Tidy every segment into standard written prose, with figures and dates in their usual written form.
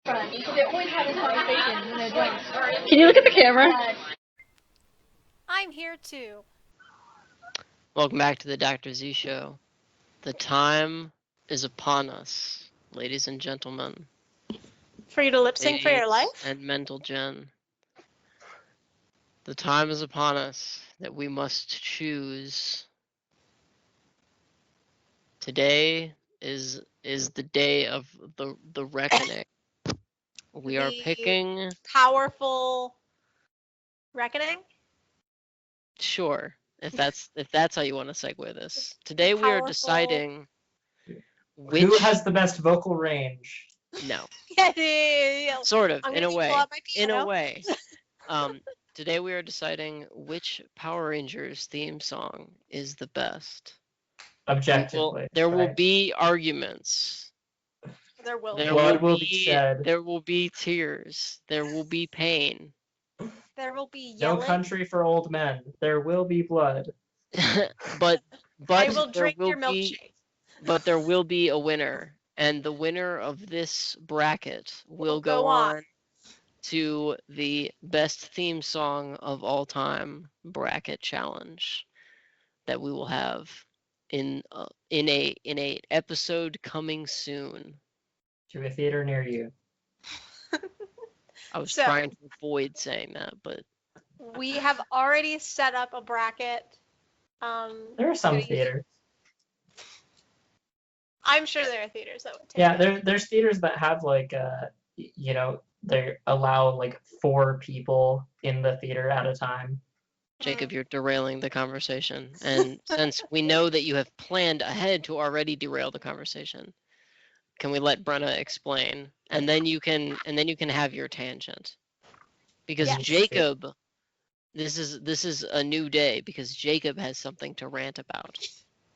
So they're always having conversations when they're drunk. Can you look at the camera? I'm here too. Welcome back to the Dr. Z Show. The time is upon us, ladies and gentlemen. For you to lip sync for your life? And mental gen. The time is upon us that we must choose. Today is the day of the reckoning. We are picking powerful reckoning. Sure, if that's how you want to segue this. Today we are deciding which... Who has the best vocal range. No. Yeah. Sort of, in a way. In a way. Today we are deciding which Power Rangers theme song is the best. Objectively. There will be arguments. There will be shed. There will be tears. There will be pain. There will be yelling. No country for old men. There will be blood. but I will drink your milkshake. But there will be a winner, and the winner of this bracket will go on to the best theme song of all time bracket challenge that we will have in a episode coming soon to a theater near you. I was trying to avoid saying that, but we have already set up a bracket. There are some theaters. I'm sure there are theaters that would take Yeah, there's theaters that have like they allow like 4 people in the theater at a time. Jacob, you're derailing the conversation, and since we know that you have planned ahead to already derail the conversation, can we let Brenna explain, and then you can have your tangent, because yes. Jacob, this is a new day because Jacob has something to rant about.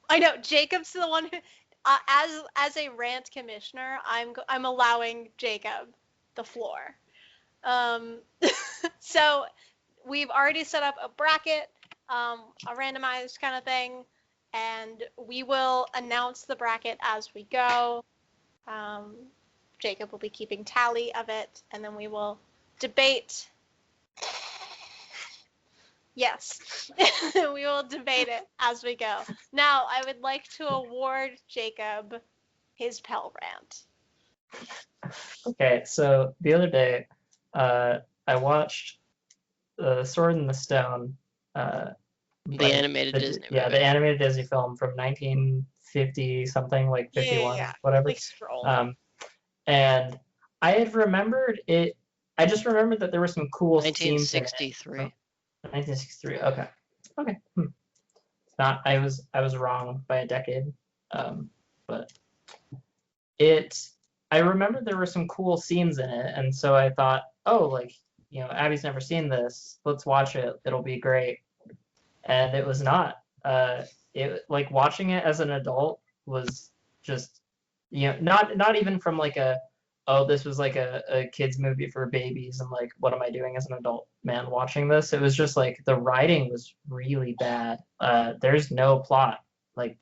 I know Jacob's the one who, as a rant commissioner, I'm allowing Jacob the floor. So we've already set up a bracket, a randomized kind of thing, and we will announce the bracket as we go. Jacob will be keeping tally of it, and then we will debate. Yes, we will debate it as we go. Now, I would like to award Jacob his Pell Rant. Okay, so the other day, I watched Sword in the Stone. The animated Disney movie. Yeah, the animated Disney film from 1950 something, like 51, whatever. Like Stroll. And I had remembered it. I just remembered that there were some cool scenes in it. 1963. 1963. Okay. Okay. Not. I was wrong by a decade. But I remember there were some cool scenes in it, and so I thought, oh, like, Abby's never seen this. Let's watch it. It'll be great. And it was not. It, like, watching it as an adult was just, not even from like this was like a kid's movie for babies and like, what am I doing as an adult man watching this? It was just like the writing was really bad. There's no plot. Like,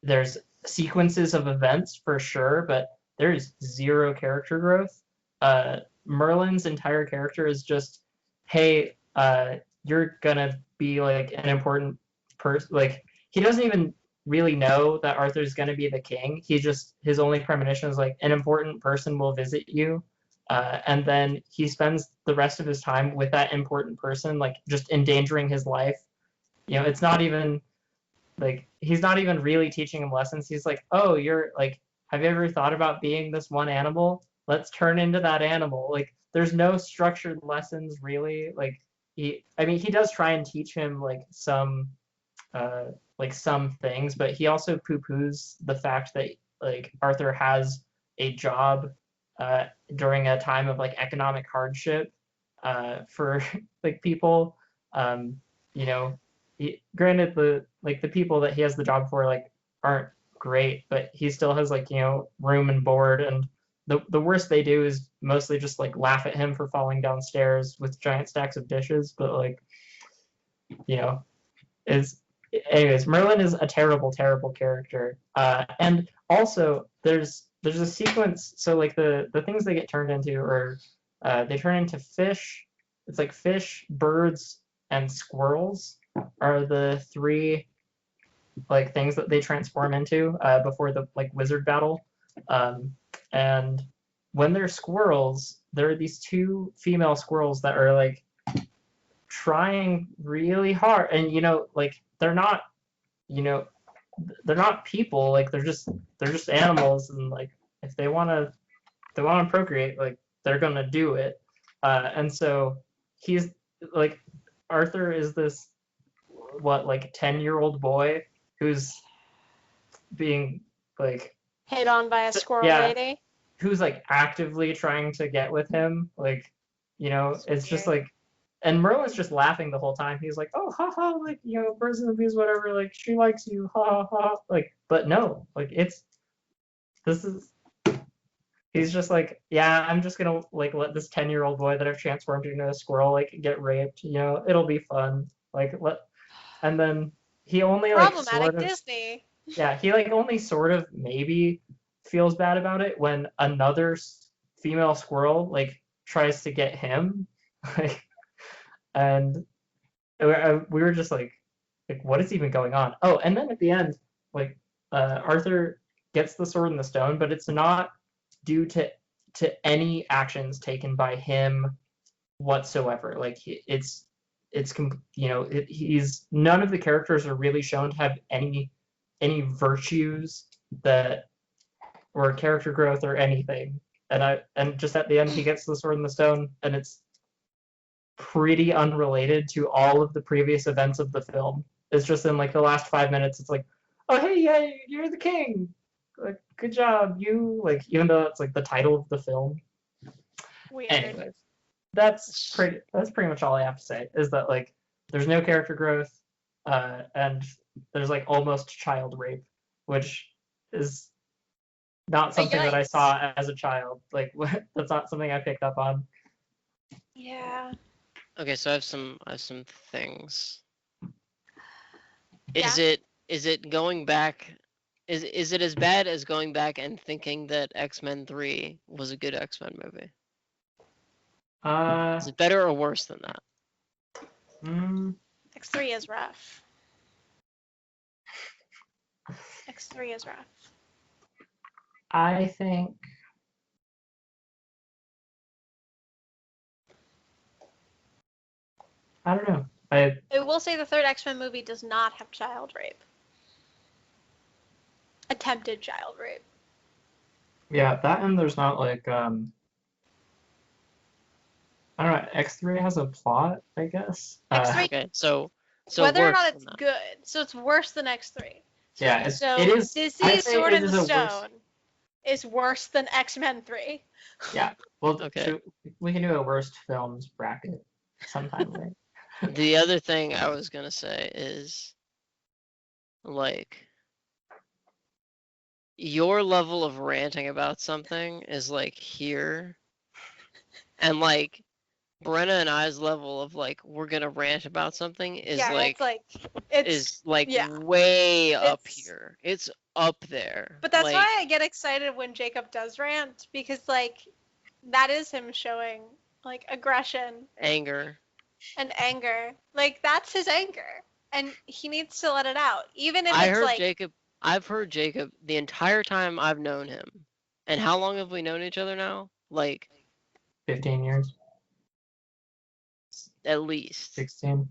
there's sequences of events for sure, but there's zero character growth. Merlin's entire character is just, hey, you're gonna be like an important person. Like, he doesn't even really know that Arthur's gonna be the king. His only premonition is like, an important person will visit you, and then he spends the rest of his time with that important person, like just endangering his life. It's not even like, he's not even really teaching him lessons. He's like, oh, you're like, have you ever thought about being this one animal? Let's turn into that animal. Like, there's no structured lessons really. Like, he does try and teach him like some things, but he also poo-poos the fact that like Arthur has a job during a time of like economic hardship for like people. Granted, the people that he has the job for like aren't great, but he still has like room and board, and the worst they do is mostly just like laugh at him for falling downstairs with giant stacks of dishes. But like, anyways, Merlin is a terrible, terrible character. And also there's there's a sequence. So like the things they get turned into are they turn into fish. It's like fish, birds, and squirrels are the three like things that they transform into before the like wizard battle. And when they're squirrels, there are these two female squirrels that are like trying really hard, and like they're not they're not people, like they're just animals, and like if they want to procreate, like they're gonna do it. And so he's like, Arthur is this like 10-year-old boy who's being like Hit on by a squirrel yeah, lady. who's like actively trying to get with him, like That's it's just weird. like, and Merlin's just laughing the whole time. He's like, oh haha, like birds and the bees, whatever, like she likes you, ha ha ha, like, but no, like he's just like, yeah, I'm just gonna like let this 10-year-old boy that I've transformed into a squirrel like get raped, it'll be fun, like and then he only like Problematic sort of Disney. yeah, he like only sort of maybe feels bad about it when another female squirrel like tries to get him, like, and we were just like what is even going on? Oh, and then at the end, like Arthur gets the sword and the stone, but it's not due to any actions taken by him whatsoever. Like he's none of the characters are really shown to have any virtues that or character growth or anything. And just at the end he gets the sword and the stone, and it's pretty unrelated to all of the previous events of the film. It's just in like the last 5 minutes, it's like, oh hey, yeah, you're the king. Like, good job, you, like, even though it's like the title of the film. Weird. Anyways, that's pretty much all I have to say, is that like there's no character growth, and there's like almost child rape, which is not something that I saw as a child. Like that's not something I picked up on. Yeah. Okay, so I have some things. Yeah. Is it going back? Is it as bad as going back and thinking that X-Men 3 was a good X-Men movie? Is it better or worse than that? X3 is rough. X3 is rough. I think I don't know. I will say the third X-Men movie does not have child rape. Attempted child rape. Yeah, that, and there's not like I don't know. X3 has a plot, I guess. X3. Okay, so Whether or worse not than it's that. good, so it's worse than X3. Yeah, So it is. Disney's Sword it in is the a worse- Stone is worse than X-Men 3. Yeah. Well, Okay. so we can do a worst films bracket sometime later. The other thing I was gonna say is, like, your level of ranting about something is like here, and like Brenna and I's level of like we're gonna rant about something is yeah. way up It's- here. It's up there. But that's like, why I get excited when Jacob does rant, because like that is him showing like aggression anger. and anger. Like that's his anger, and he needs to let it out, even if I it's heard like Jacob. I've heard Jacob the entire time I've known him. And how long have we known each other now? Like 15 years. At least. 16.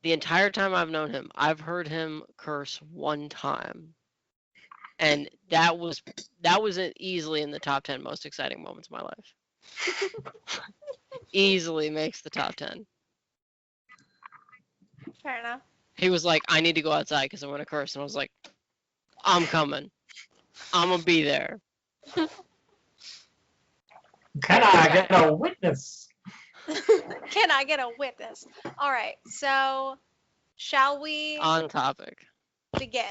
The entire time I've known him, I've heard him curse one time. And that was easily in the top 10 most exciting moments of my life. Easily makes the top 10. fair enough. He was like, I need to go outside because I want to curse. And I was like, I'm coming. I'm going to be there. Can I get a witness? Can I get a witness? All right, so shall we On topic. begin?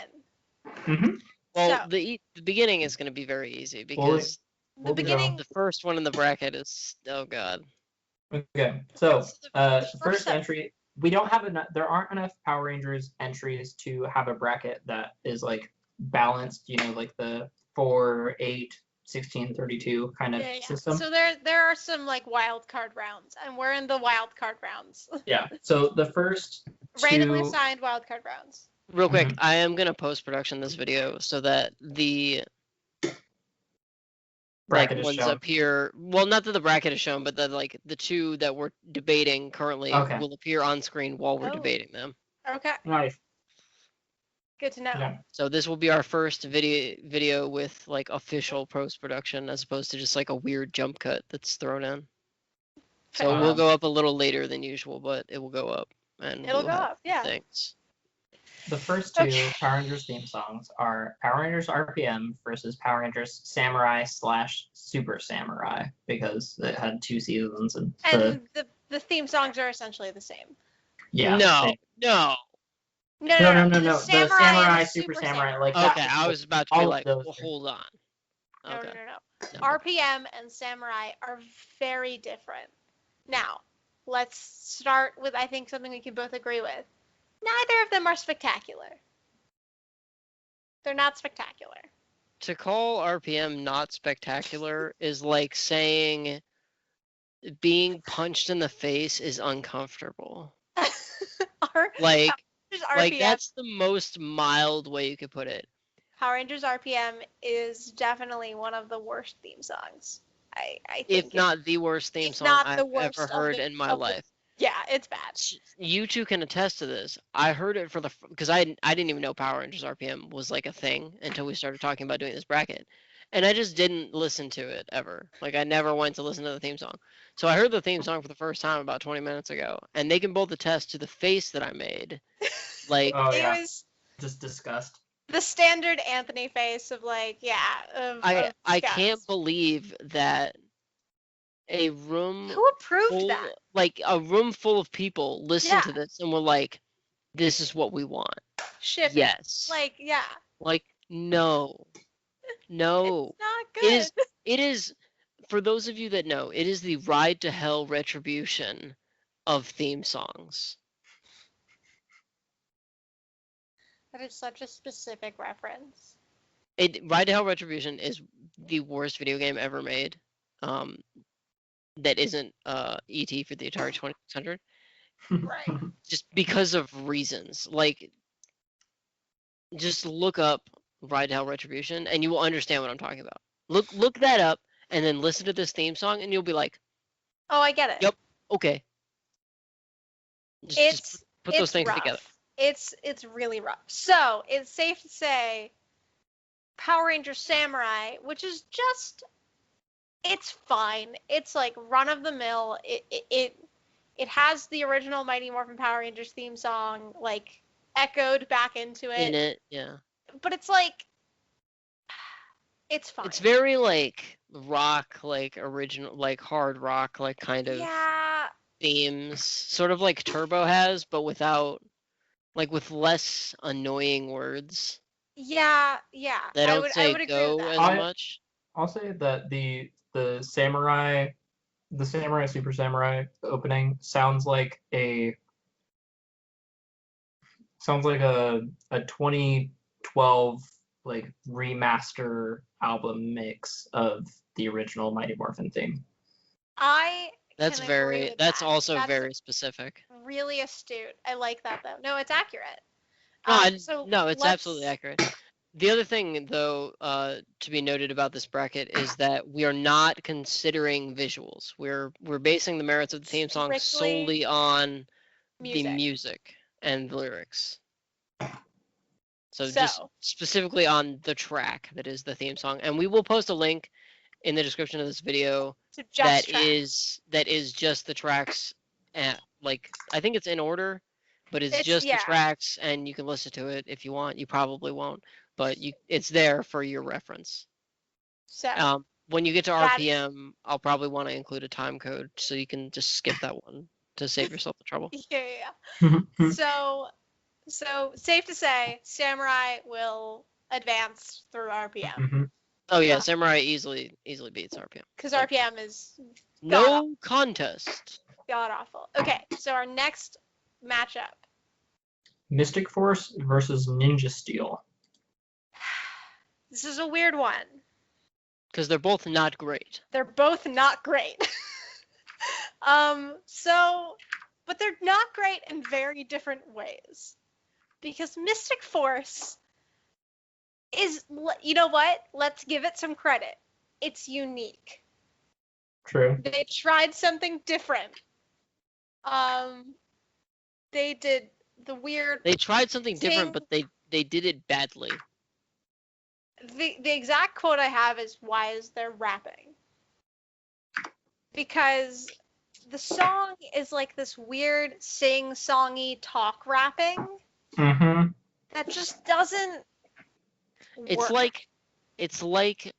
Mm-hmm. Well, So- the beginning is going to be very easy because The We'll be beginning. the first one in the bracket is, oh God. Okay, so the first first step. entry, we don't have enough. There aren't enough Power Rangers entries to have a bracket that is like balanced. Like the 4, 8, 16, 32 kind of Yeah. system. So there are some like wild card rounds, and we're in the wild card rounds. Yeah. So the first Randomly two. assigned wild card rounds. Real quick, I am gonna post-production this video so that the Bracket is ones shown. appear. Well, not that the bracket is shown, but that the two that we're debating currently Okay. will appear on screen while we're Oh. debating them. Okay. Nice. Good to know. Yeah. So this will be our first video with like official post-production as opposed to just like a weird jump cut that's thrown in. So Fair we'll enough. go up a little later than usual, but it will go up and It'll we'll go have up, yeah. things. The first two Okay. Power Rangers theme songs are Power Rangers RPM versus Power Rangers Samurai / Super Samurai, because it had 2 seasons and And the theme songs are essentially the same. yeah. No. No. No. The The Samurai, Samurai, and the Super Samurai, like Okay, that. I was about to be all of like, those well, are- hold on. Okay. No. No. RPM and Samurai are very different. Now, let's start with I think something we can both agree with. Neither of them are spectacular. They're not spectacular. To call RPM not spectacular is like saying being punched in the face is uncomfortable. Like, RPM, like that's the most mild way you could put it. Power Rangers RPM is definitely one of the worst theme songs. I think If not the worst theme if song not I've the worst ever of heard the- in my of the- life. yeah, it's bad. You two can attest to this. I heard it for because I didn't even know Power Rangers RPM was like a thing until we started talking about doing this bracket, and I just didn't listen to it ever. Like I never went to listen to the theme song. So I heard the theme song for the first time about 20 minutes ago, and they can both attest to the face that I made. Like Oh It yeah. was Just disgust. the standard Anthony face of like, I disgust. can't believe that a room Who approved full, that? like a room full of people listened Yeah. to this and were like, "This is what we want." Ship it. Yes. Like, yeah. Like no. No. It's not It good. is it is for those of you that know, it is the Ride to Hell retribution of theme songs. That is such a specific reference. Ride to Hell Retribution is the worst video game ever made. That isn't ET for the Atari 2600. Right. Just because of reasons. Like just look up Ride to Hell Retribution and you will understand what I'm talking about. Look that up and then listen to this theme song and you'll be like, Oh, I get it. Yep. okay. Just put those it's things rough. together. It's really rough. So it's safe to say Power Rangers Samurai, which is just it's fine. It's like run of the mill. It has the original Mighty Morphin Power Rangers theme song like echoed back into it. In it, yeah. But it's like it's fine. It's very like rock, like original, like hard rock, like kind of yeah. themes, sort of like Turbo has, but without, like with less annoying words. Yeah. They don't I say would agree go with as that. much. I'll say that the Samurai Super Samurai opening sounds like a 2012 like remaster album mix of the original Mighty Morphin theme. That's can agree very. with That's that. also That's very specific. really astute. I like that though. No, it's accurate. No, So it's let's- absolutely accurate. The other thing, though, to be noted about this bracket is that we are not considering visuals. We're basing the merits of the theme song Strictly solely on music. the music and the lyrics. So just So. specifically on the track that is the theme song, and we will post a link in the description of this video To just track. that is just the tracks. Like I think it's in order, but it's just yeah. the tracks, and you can listen to it if you want. You probably won't, but it's there for your reference. So When you get to That's- RPM, I'll probably want to include a time code so you can just skip that one to save yourself the trouble. yeah. So safe to say, Samurai will advance through RPM Mhm. Oh yeah, Samurai easily beats RPM. because RPM is No contest. god awful. Okay, so our next matchup. Mystic Force versus Ninja Steel. This is a weird one. Because they're both not great. They're both not great. But they're not great in very different ways. Because Mystic Force is, you know what? Let's give it some credit. It's unique. True. They tried something different. They did the weird. They tried something different, but they did it badly. The exact quote I have is, "Why is there rapping?" Because the song is like this weird sing-songy talk rapping Mm-hmm. that just doesn't work. It's like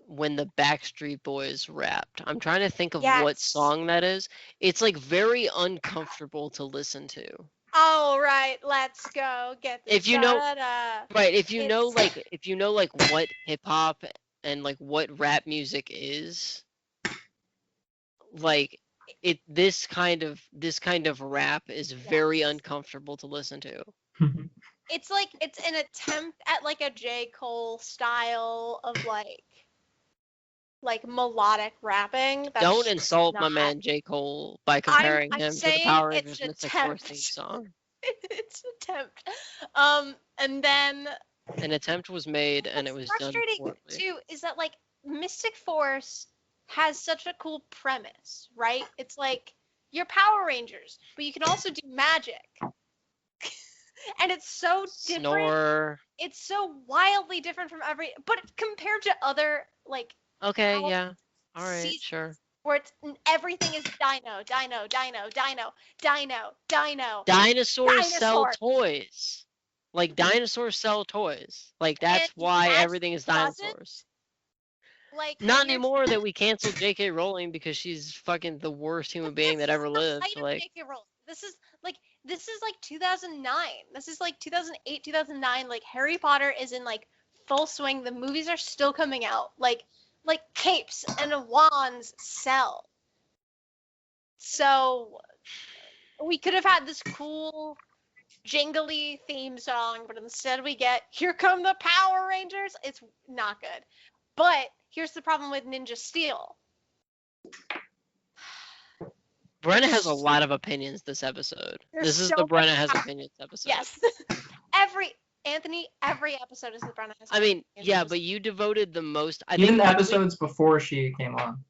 when the Backstreet Boys rapped. I'm trying to think of what Yes. song that is. It's like very uncomfortable to listen to. All right, let's go get the If you know- da-da. Right, if you know It's- what hip hop and like what rap music is, like this kind of rap is very Yes. uncomfortable to listen to. It's like it's an attempt at like a J. Cole style of like melodic rapping. That's Don't just insult my not- man J. Cole by comparing I'm him to the saying Power it's Rangers an Mystic Force attempt. theme song. It's an attempt. And then An attempt was made and it what's was done frustrating poorly. too is that like Mystic Force has such a cool premise, right? It's like you're Power Rangers, but you can also do magic. And it's so different. Snore. It's so wildly different from but compared to other like Okay, Power yeah. All right, seasons sure. where it's everything is Dino. Dinosaurs sell Dinosaur. toys. Like dinosaurs sell toys. Like that's And why magic everything is doesn't? Dinosaurs. Like Not here's- anymore that we canceled J.K. Rowling because she's fucking the worst human being that ever lived. Height of Like, J.K. Rowling. This is like 2009. This is like 2008, 2009. Like Harry Potter is in like full swing. The movies are still coming out. Like capes and wands sell. So we could have had this cool jingly theme song, but instead we get "Here Come the Power Rangers." It's not good. But here's the problem with Ninja Steel. Brenna has a lot of opinions this episode. There's This is so the Brenna much has power- opinions episode. Yes. every episode is the Brenna has I mean, opinions yeah, episode. but you devoted the most. I Even think the episodes before she came on.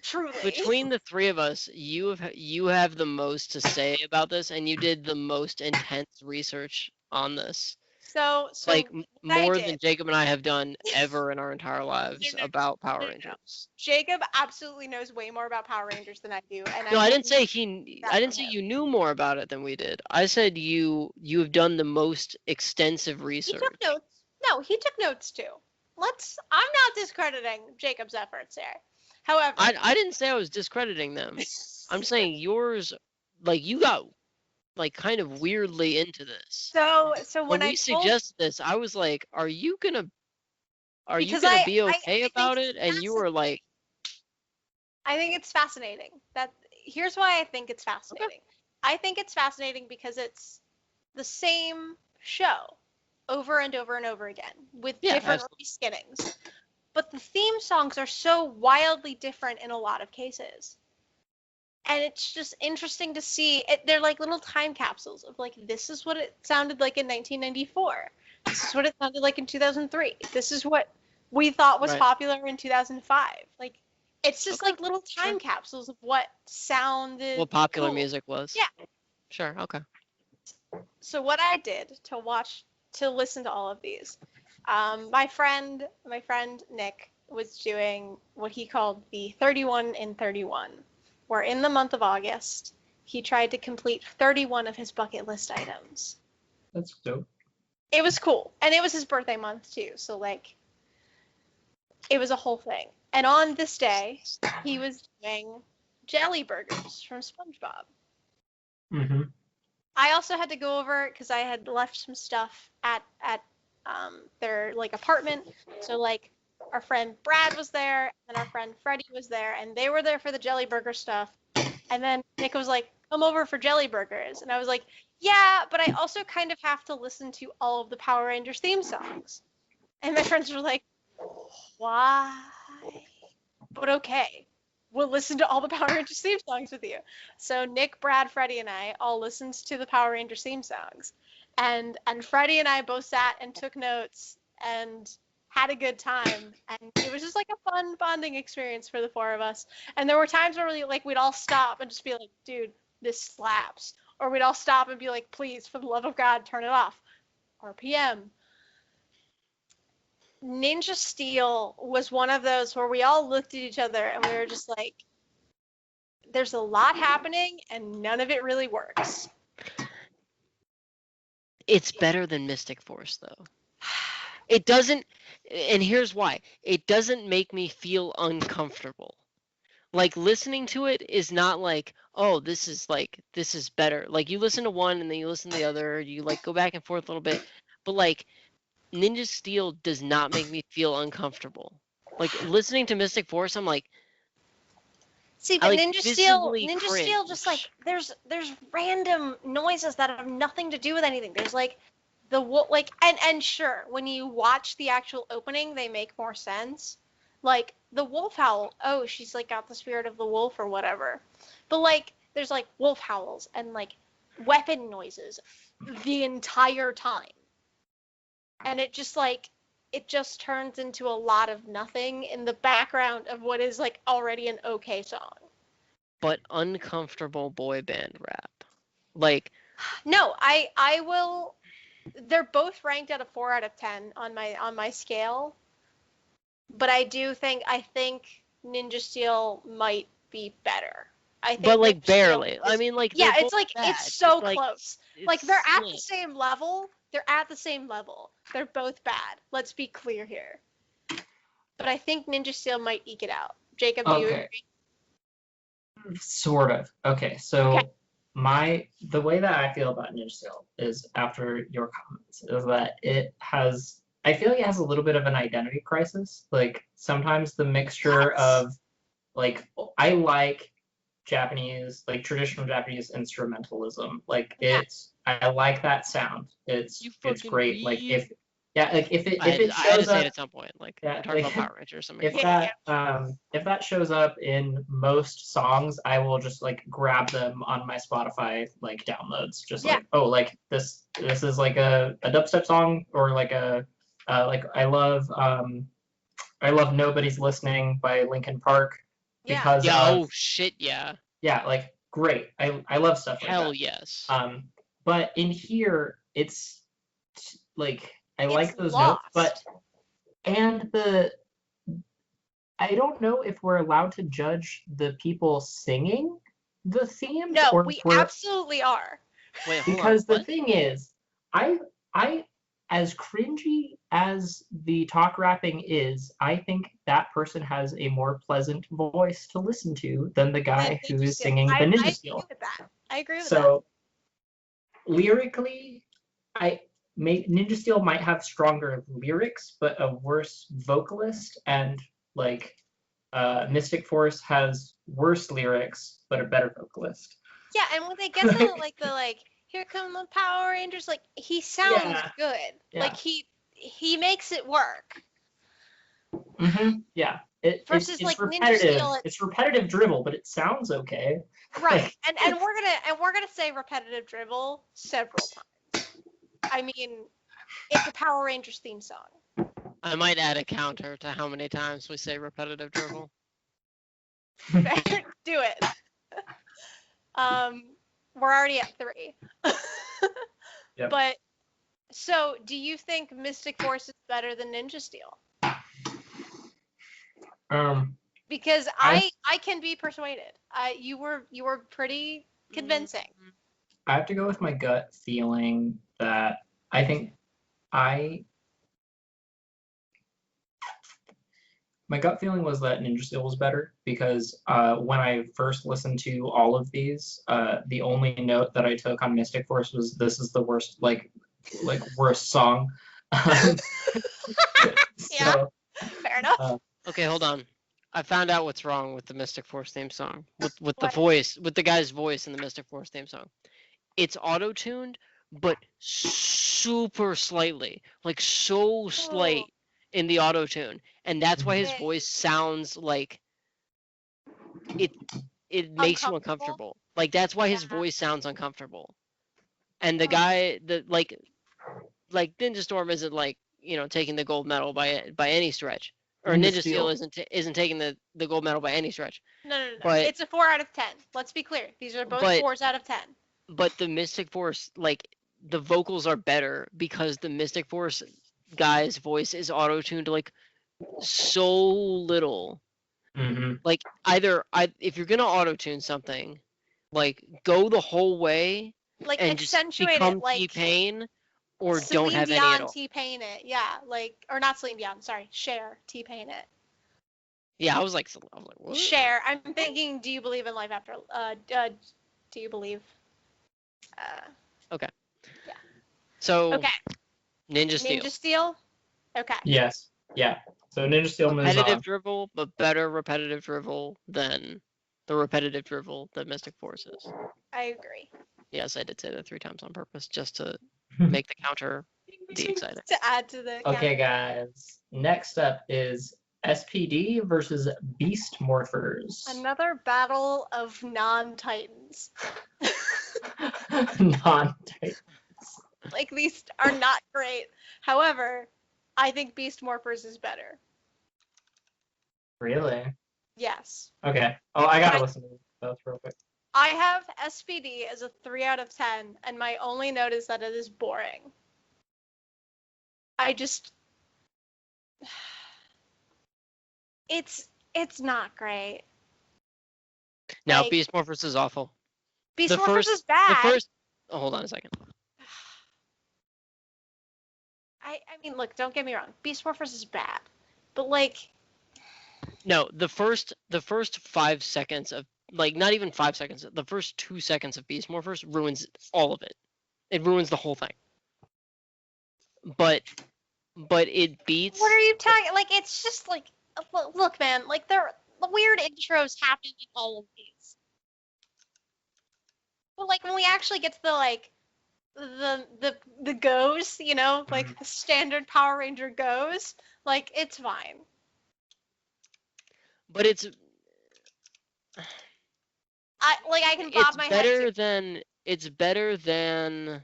Truly. between the three of us, you have the most to say about this, and you did the most intense research on this. So Like what I more did- than Jacob and I have done ever in our entire lives No, about Power no. Rangers. Jacob absolutely knows way more about Power Rangers than I do, and No, I didn't say that I didn't from say him. you knew more about it than we did. I said you have done the most extensive He research. took notes. No, he took notes too. I'm not discrediting Jacob's efforts there. However, I didn't say I was discrediting them. I'm saying yours, like you got like kind of weirdly into this. so When when we I told, suggested this, I was like, "Are you gonna Because be I okay think about it?" And you were like, I think it's fascinating. Here's why I think it's fascinating. I think it's fascinating because it's the same show over and over and over again with Yeah, different reskinnings. But the theme songs are so wildly different in a lot of cases. And it's just interesting to see. They're like little time capsules of like, this is what it sounded like in 1994. This is what it sounded like in 2003. This is what we thought was Right. popular in 2005. Like, it's just Okay, like little time capsules of what sounded what popular cool. music was. Yeah. Sure. Okay. So what I did to listen to all of these, my friend Nick was doing what he called the 31 in 31, where in the month of August he tried to complete 31 of his bucket list items. That's dope. It was cool, and it was his birthday month too, so like it was a whole thing. And on this day, he was doing jelly burgers from SpongeBob. Mm-hmm. I also had to go over because I had left some stuff at their like apartment. So like our friend Brad was there and our friend Freddie was there, and they were there for the jelly burger stuff. And then Nick was like, "Come over for jelly burgers," and I was like, "Yeah, but I also kind of have to listen to all of the Power Rangers theme songs." And my friends were like, Why? But okay. We'll listen to all the Power Rangers theme songs with you. So Nick, Brad, Freddie, and I all listened to the Power Rangers theme songs. And Freddie and I both sat and took notes and had a good time. And it was just like a fun bonding experience for the four of us. And there were times where we'd all stop and just be like, dude, this slaps. Or we'd all stop and be like, please, for the love of God, turn it off. RPM. Ninja Steel was one of those where we all looked at each other and we were just like, there's a lot happening and none of it really works. It's better than Mystic Force, though. It doesn't, and here's why. It doesn't make me feel uncomfortable. Like, listening to it is not like, oh, this is better. Like, you listen to one and then you listen to the other, you like go back and forth a little bit. But like, Ninja Steel does not make me feel uncomfortable. Like, listening to Mystic Force, I'm like, see, but like Ninja Steel cringe. just like there's random noises that have nothing to do with anything. There's like the like and sure, when you watch the actual opening, they make more sense. Like the wolf howl, oh, she's like got the spirit of the wolf or whatever. But like there's like wolf howls and like weapon noises the entire time. And it just turns into a lot of nothing in the background of what is like already an okay song. But uncomfortable boy band rap. Like, no, I will. They're both ranked at a 4 out of 10 on my scale. But I think Ninja Steel might be better. I think but like Ninja barely. Steel I mean, like, yeah, they're it's both like bad. it's so like, close. it's Like they're at split. the same level. They're both bad. Let's be clear here. But I think Ninja Steel might eke it out. Jacob, do you agree? Sort of. Okay, so Okay. the way that I feel about Ninja Steel is, after your comments, is that I feel like it has a little bit of an identity crisis. Like, sometimes the mixture of, like, I like Japanese, like traditional Japanese instrumentalism. Like, I like that sound. It's great. Like, if it I had to shows say up, it at some point. Like, yeah, we're talking like, about Power Rangers. if that shows up in most songs, I will just like grab them on my Spotify like downloads. Just like, oh, like this is like a dubstep song, or like like I love Nobody's Listening by Linkin Park, because oh shit, yeah. Yeah, like, great. I love stuff like that. Hell yes. But in here, it's like, I like those lost. notes, I don't know if we're allowed to judge the people singing the themes. No, or we absolutely are. Wait, hold because on, the thing is, I as cringy as the talk rapping is, I think that person has a more pleasant voice to listen to than the guy who is singing the Ninja Steel. I agree with that. So lyrically, Ninja Steel might have stronger lyrics, but a worse vocalist, and like Mystic Force has worse lyrics, but a better vocalist. Yeah, and when they get to like the here come the Power Rangers, like he sounds good. Yeah. Like he makes it work. Mm-hmm. Yeah. Versus it's repetitive. Ninja Steel, it's repetitive dribble, but it sounds okay. Right. and we're gonna say repetitive dribble several times. I mean, it's a Power Rangers theme song. I might add a counter to how many times we say repetitive dribble. Do it. We're already at 3. Yep. But so, do you think Mystic Force is better than Ninja Steel? Because I can be persuaded. You were pretty convincing. I have to go with my gut feeling that I think my gut feeling was that Ninja Steel was better, because when I first listened to all of these, the only note that I took on Mystic Force was, this is the worst, like worst song. Yeah, fair enough. Okay, hold on. I found out what's wrong with the Mystic Force theme song. With the voice, with the guy's voice in the Mystic Force theme song. It's auto-tuned, but super slightly. Like, so slight. in the auto tune, and that's why his Okay. voice sounds like it makes you uncomfortable. Like that's why his Yeah. voice sounds uncomfortable. And the guy that like Ninja Storm isn't like, taking the gold medal by any stretch. Or Ninja Steel isn't taking the gold medal by any stretch. No. But It's a 4 out of 10. Let's be clear. These are both 4s out of 10. But the Mystic Force, like, the vocals are better because the Mystic Force guy's voice is auto-tuned to, like, so little. Mm-hmm. Like, if you're gonna auto-tune something, like, go the whole way Like, and just accentuate become it, like T-Pain, or Celine don't have Dion, any at all. T-Pain it. Yeah, like, or not Celine Dion, sorry. Cher, T-Pain it. Yeah, I was like, what? Cher. I'm thinking, do you believe in life after, do you believe? Okay. Yeah. So, Okay. Ninja Steel. Ninja Steel? Okay. Yes. Yeah. So Ninja Steel moves Repetitive on. dribble, but better repetitive dribble than the repetitive dribble that Mystic Force is. I agree. Yes, I did say that 3 times on purpose, just to make the counter be exciting. To add to the Okay, guys. Next up is SPD versus Beast Morphers. Another battle of non-Titans. Non-Titans. Like, these are not great. However, I think Beast Morphers is better. Really? Yes. Okay. Oh, I gotta listen to both real quick. I have SPD as a 3 out of 10, and my only note is that it is boring. I just... It's not great. Now, Like, Beast Morphers is awful. Beast The Morphers first- is bad. Oh, hold on a second. I mean, look, don't get me wrong. Beast Morphers is bad. But, like... No, the first 5 seconds of, like, not even 5 seconds, the first 2 seconds of Beast Morphers ruins all of it. It ruins the whole thing. But it beats... What are you talking? Like, it's just like, look, man. Like, the weird intros happen in all of these. But like, when we actually get to the like, the goes, you know, like the standard Power Ranger goes, like, it's fine. But it's I can bob my head. It's better than it's better than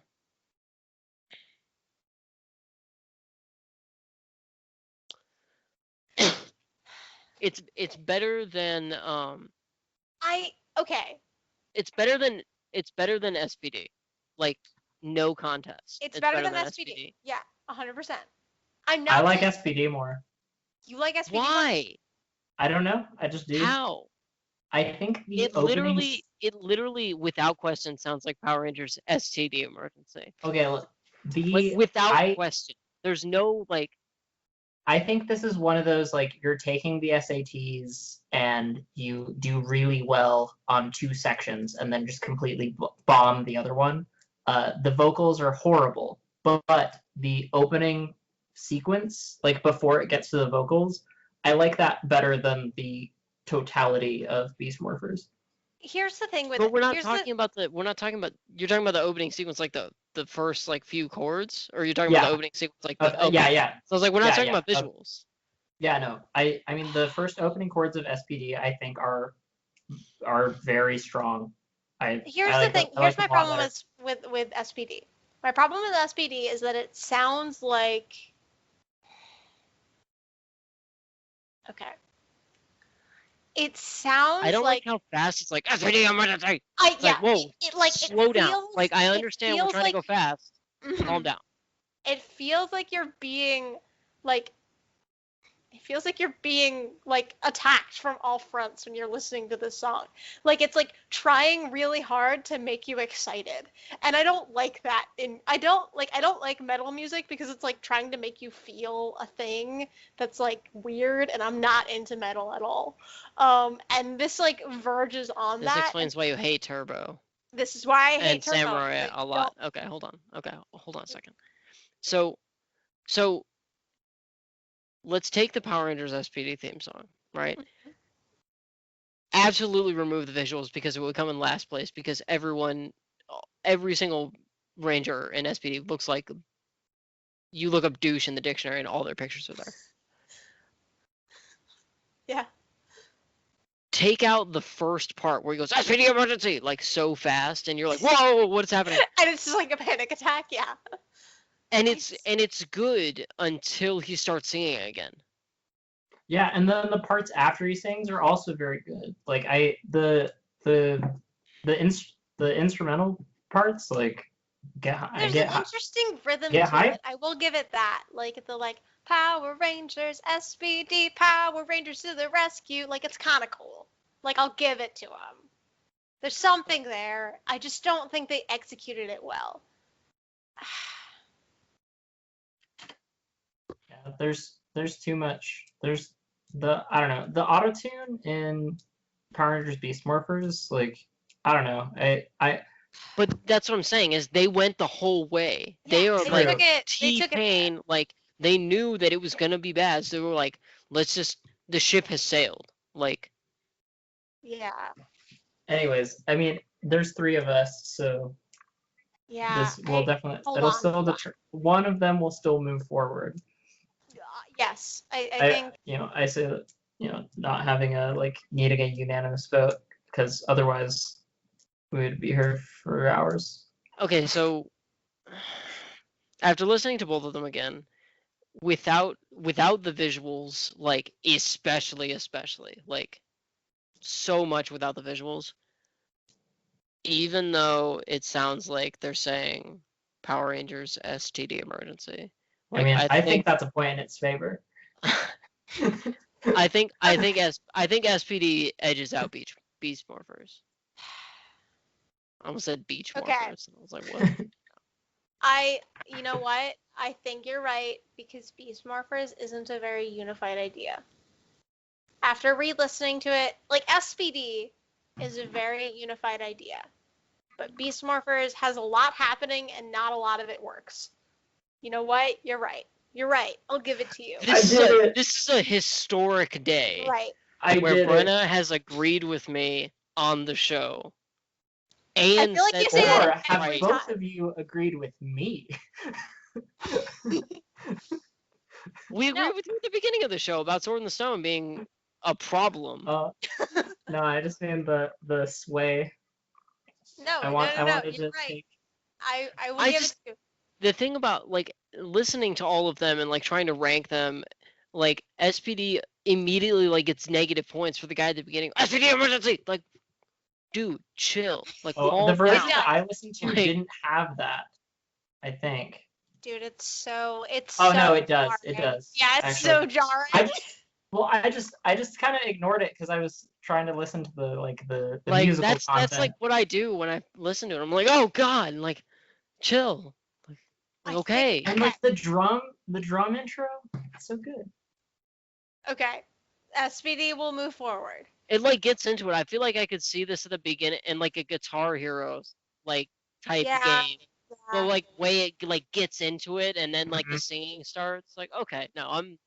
Okay. it's better than SPD. Like, no contest. It's better than SPD. Yeah, 100%. I'm not. I like SPD more. You like SPD? Why? I don't know. I just do. How? I think the It literally, without question, sounds like Power Rangers STD emergency. Okay, look, Like, without question. There's no, like... I think this is one of those, like, you're taking the SATs and you do really well on 2 sections and then just completely bomb the other one. The vocals are horrible, but the opening sequence, like, before it gets to the vocals, I like that better than the totality of Beast Morphers. Here's the thing with. But we're not talking about you're talking about the opening sequence, like the first like few chords, or you're talking about the opening sequence, like yeah. So I was like, we're not talking about visuals. Yeah, no. I mean, the first opening chords of SPD, I think, are very strong. Here's the thing. Here's my problem with SPD. My problem with SPD is that it sounds like. Okay. It sounds. I don't like how fast it's like SPD emergency. Like, whoa, slow down. Like, I understand we're trying to go fast. Calm down. It feels like you're being like. It feels like you're being like attacked from all fronts when you're listening to this song. Like, it's like trying really hard to make you excited. And I don't like that. I don't like metal music because it's like trying to make you feel a thing that's like weird, and I'm not into metal at all. And this like verges on that. This explains why you hate Turbo. This is why I hate Turbo. And Samurai a lot. Okay, hold on a second. So let's take the Power Rangers SPD theme song, right? Mm-hmm. Absolutely remove the visuals because it would come in last place, because every single Ranger in SPD looks like, you look up douche in the dictionary and all their pictures are there. Yeah. Take out the first part where he goes, SPD emergency, like so fast, and you're like, whoa, what's happening? And it's just like a panic attack. Yeah. And it's good until he starts singing again. Yeah, and then the parts after he sings are also very good. Like the instrumental parts, like There's an interesting rhythm get to hype. it. I will give it that. Like the Power Rangers, SPD, Power Rangers to the rescue. Like it's kind of cool. Like I'll give it to them. There's something there. I just don't think they executed it well. Yeah, there's too much. There's I don't know, the auto-tune in Power Rangers Beast Morphers, like I don't know. But that's what I'm saying is they went the whole way. Yeah, They are they like took T-Pain, like they knew that it was gonna be bad, so they were like, the ship has sailed. Like, Yeah. anyways, I mean, there's 3 of us, so Yeah. this will definitely hold it'll on, still hold on. one of them will still move forward. Yes, I think. I say that not having needing a unanimous vote, because otherwise we would be here for hours. okay, so after listening to both of them again, without the visuals, like especially like so much without the visuals, even though it sounds like they're saying Power Rangers STD emergency. Like, I mean, I think that's a point in its favor. I think SPD edges out Beast Morphers. I almost said Beach Okay. Morphers. I was like, what? You know what? I think you're right because Beast Morphers isn't a very unified idea. After re-listening to it, like SPD is a very unified idea. But Beast Morphers has a lot happening and not a lot of it works. You know what? You're right. You're right. I'll give it to you. This is a historic day. Right. Where Brenna has agreed with me on the show. And I feel like you say that have every both time. of you agreed with me? We agreed with you at the beginning of the show about Sword in the Stone being a problem. No, I just mean the sway. No, I you're right. I will give it to you. The thing about listening to all of them and trying to rank them, SPD immediately gets negative points for the guy at the beginning. SPD emergency! Dude, chill. The version that I listened to didn't have that, I think. Dude, it's so no, it does. jarring. It does. Yeah, it's actually so jarring. I just kind of ignored it because I was trying to listen to the musical content. That's what I do when I listen to it. I'm like, oh god, chill. Okay. And the drum intro, it's so good. Okay. SPD will move forward. It gets into it. I feel like I could see this at the beginning in a Guitar Hero type game. Yeah. Well, way it gets into it and then the singing starts. Okay, no, I'm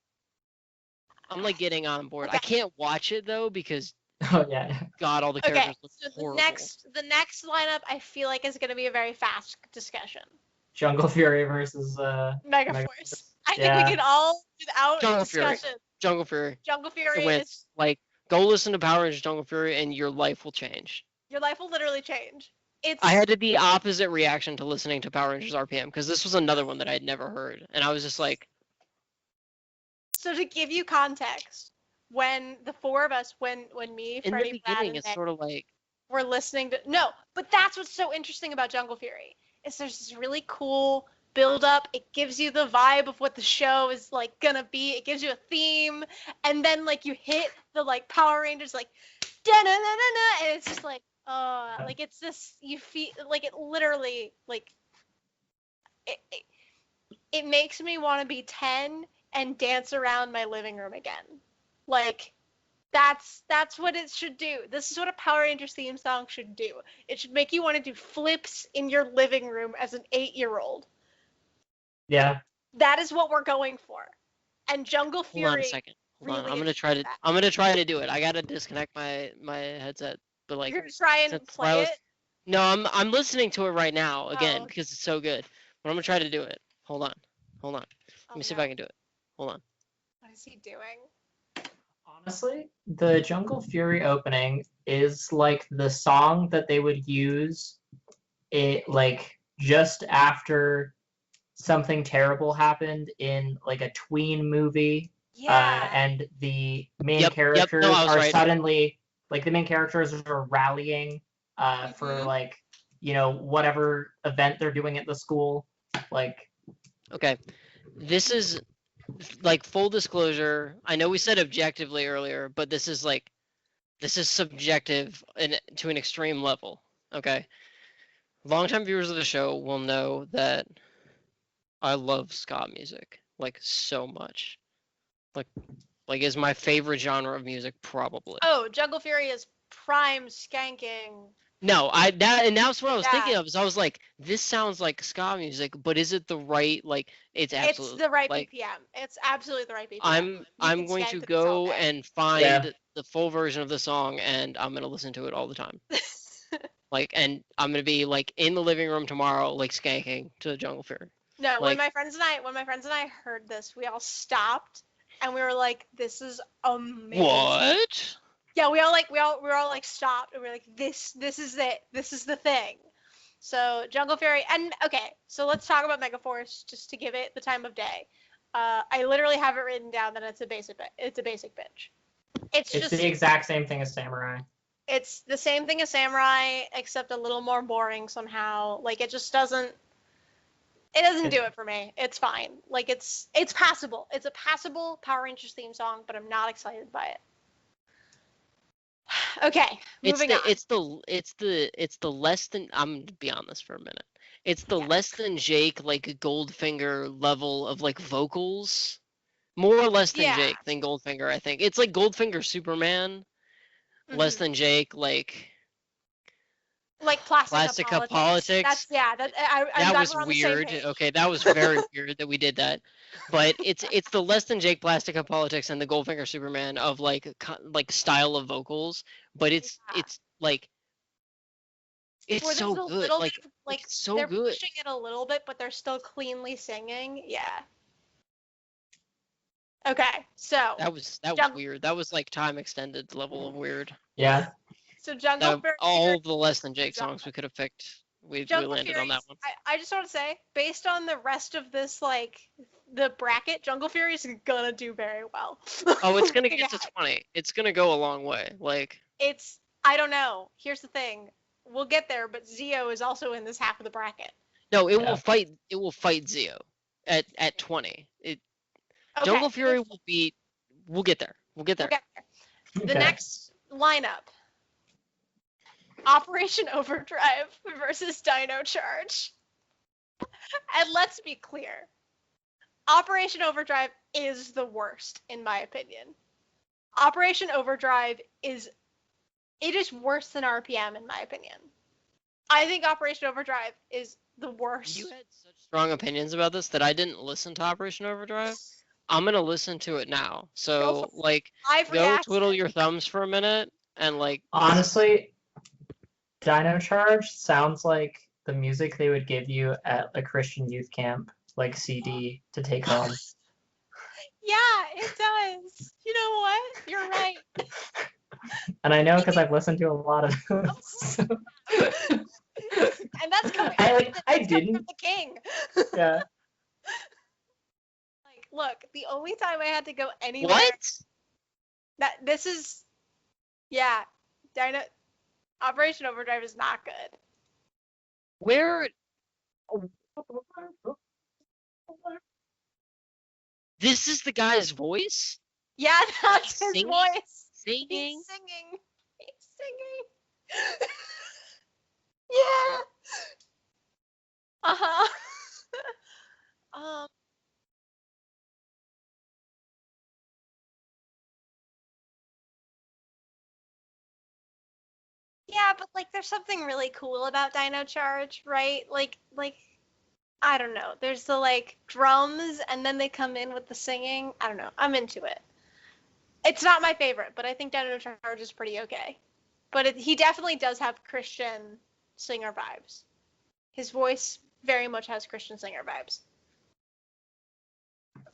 getting on board. Okay. I can't watch it though because God, all the characters look horrible. The next lineup I feel like is going to be a very fast discussion. Jungle Fury versus Megaforce. I think we can all without discussion. Jungle Fury. Jungle Fury is go listen to Power Rangers Jungle Fury and your life will change. Your life will literally change. I had the opposite reaction to listening to Power Rangers RPM because this was another one that I had never heard, and I was just like. So to give you context, when the 4 of us, when me, in Freddie, the Brad, beginning, and it's sort of we're listening to but that's what's so interesting about Jungle Fury is there's this really cool build up. It gives you the vibe of what the show is gonna be. It gives you a theme, and then you hit the Power Rangers da na na na na, and it's just it's this you feel it literally it makes me want to be 10 and dance around my living room again. That's what it should do. This is what a Power Rangers theme song should do. It should make you want to do flips in your living room as an 8-year-old. Yeah. That is what we're going for. And Jungle Fury. Hold on a second. Hold on. I'm gonna try to do it. I gotta disconnect my headset. But you're gonna try and play it? No, I'm listening to it right now again because it's so good. But I'm gonna try to do it. Hold on. Let me see if I can do it. Hold on. What is he doing? Honestly, the Jungle Fury opening is like the song that they would use it like just after something terrible happened in like a tween movie, Yeah. and the main Yep, characters no, I was are right. suddenly like the main characters are rallying for Mhm. like whatever event they're doing at the school. Like Okay. This is like full disclosure. I know we said objectively earlier, but this is subjective and to an extreme level. Okay. Longtime viewers of the show will know that I love ska music like so much. Like is my favorite genre of music probably. Oh, Jungle Fury is prime skanking. No, that's what I was Yeah. thinking of. Is I was like, this sounds like ska music, but is it the right like? It's absolutely It's the right like BPM. It's absolutely the right BPM. I'm can going skank to this all go day. and find the full version of the song, and I'm gonna listen to it all the time. Like, and I'm gonna be like in the living room tomorrow, like skanking to Jungle Fury. No, when Like- my friends and I heard this, we all stopped and we were like, "This is amazing." What? Yeah, we were all like stopped and we were like, "This is it. This is the thing." So Jungle Fury, and okay, so let's talk about Megaforce just to give it the time of day. I literally have it written down that it's a basic bitch. It's just the exact same thing as Samurai. it's the same thing as Samurai, except a little more boring somehow. Like it just doesn't. It doesn't do it for me. It's fine. Like it's passable. It's a passable Power Rangers theme song, but I'm not excited by it. Okay, moving on. It's the less than, I'm gonna be on this for a minute. It's the less than Jake like Goldfinger level of like vocals. More or less than Yeah. Jake than Goldfinger, I think. It's like Goldfinger Superman, less Mhm. than Jake, like Plastic Up Politics. That's I'm that glad was we're on the same weird. page. Okay, that was very weird that we did that. But it's the less than Jake Plastic Up Politics and the Goldfinger Superman of like style of vocals, but it's like it's Where so there's a good. little Like bit of, like it's so they're good. pushing it a little bit, but they're still cleanly singing. Yeah. Okay, so That was weird. That was like time extended level of weird. Yeah. so Jungle Fury. All of the less than Jake Jungle- songs we could have picked. We Jungle landed Fury. on that one. I just want to say, based on the rest of this, like the bracket, Jungle Fury is gonna do very well. Oh, it's gonna get Yeah. to 20. It's gonna go a long way. Like I don't know. Here's the thing. We'll get there, but Zio is also in this half of the bracket. no, it Yeah. will fight. It will fight Zio at 20. Okay, Jungle Fury will beat. We'll get there. We'll get there. We'll get there. The Okay. next lineup: Operation Overdrive versus Dino Charge. And let's be clear, Operation Overdrive is the worst, in my opinion. Operation Overdrive is worse than RPM, in my opinion. I think Operation Overdrive is the worst. You had such strong opinions about this that I didn't listen to Operation Overdrive. I'm gonna listen to it now. So like, I've go reacted. twiddle your thumbs for a minute and like. Honestly, Dino Charge sounds like the music they would give you at a Christian youth camp, like CD to take home. Yeah, it does. You know what? You're right. And I know because I've listened to a lot of those. And that's coming. I From didn't. the king. Yeah. Like, look, the only time I had to go anywhere. What? This is, yeah, Operation Overdrive is not good. Where? This is the guy's voice Yeah, that's his Singing? voice. singing. He's singing. He's singing. Yeah. Uh-huh. um. Yeah, but like there's something really cool about Dino Charge, right? Like I don't know. There's the like drums and then they come in with the singing. I don't know. I'm into it. It's not my favorite, but I think Dino Charge is pretty okay. But he definitely does have Christian singer vibes. His voice very much has Christian singer vibes.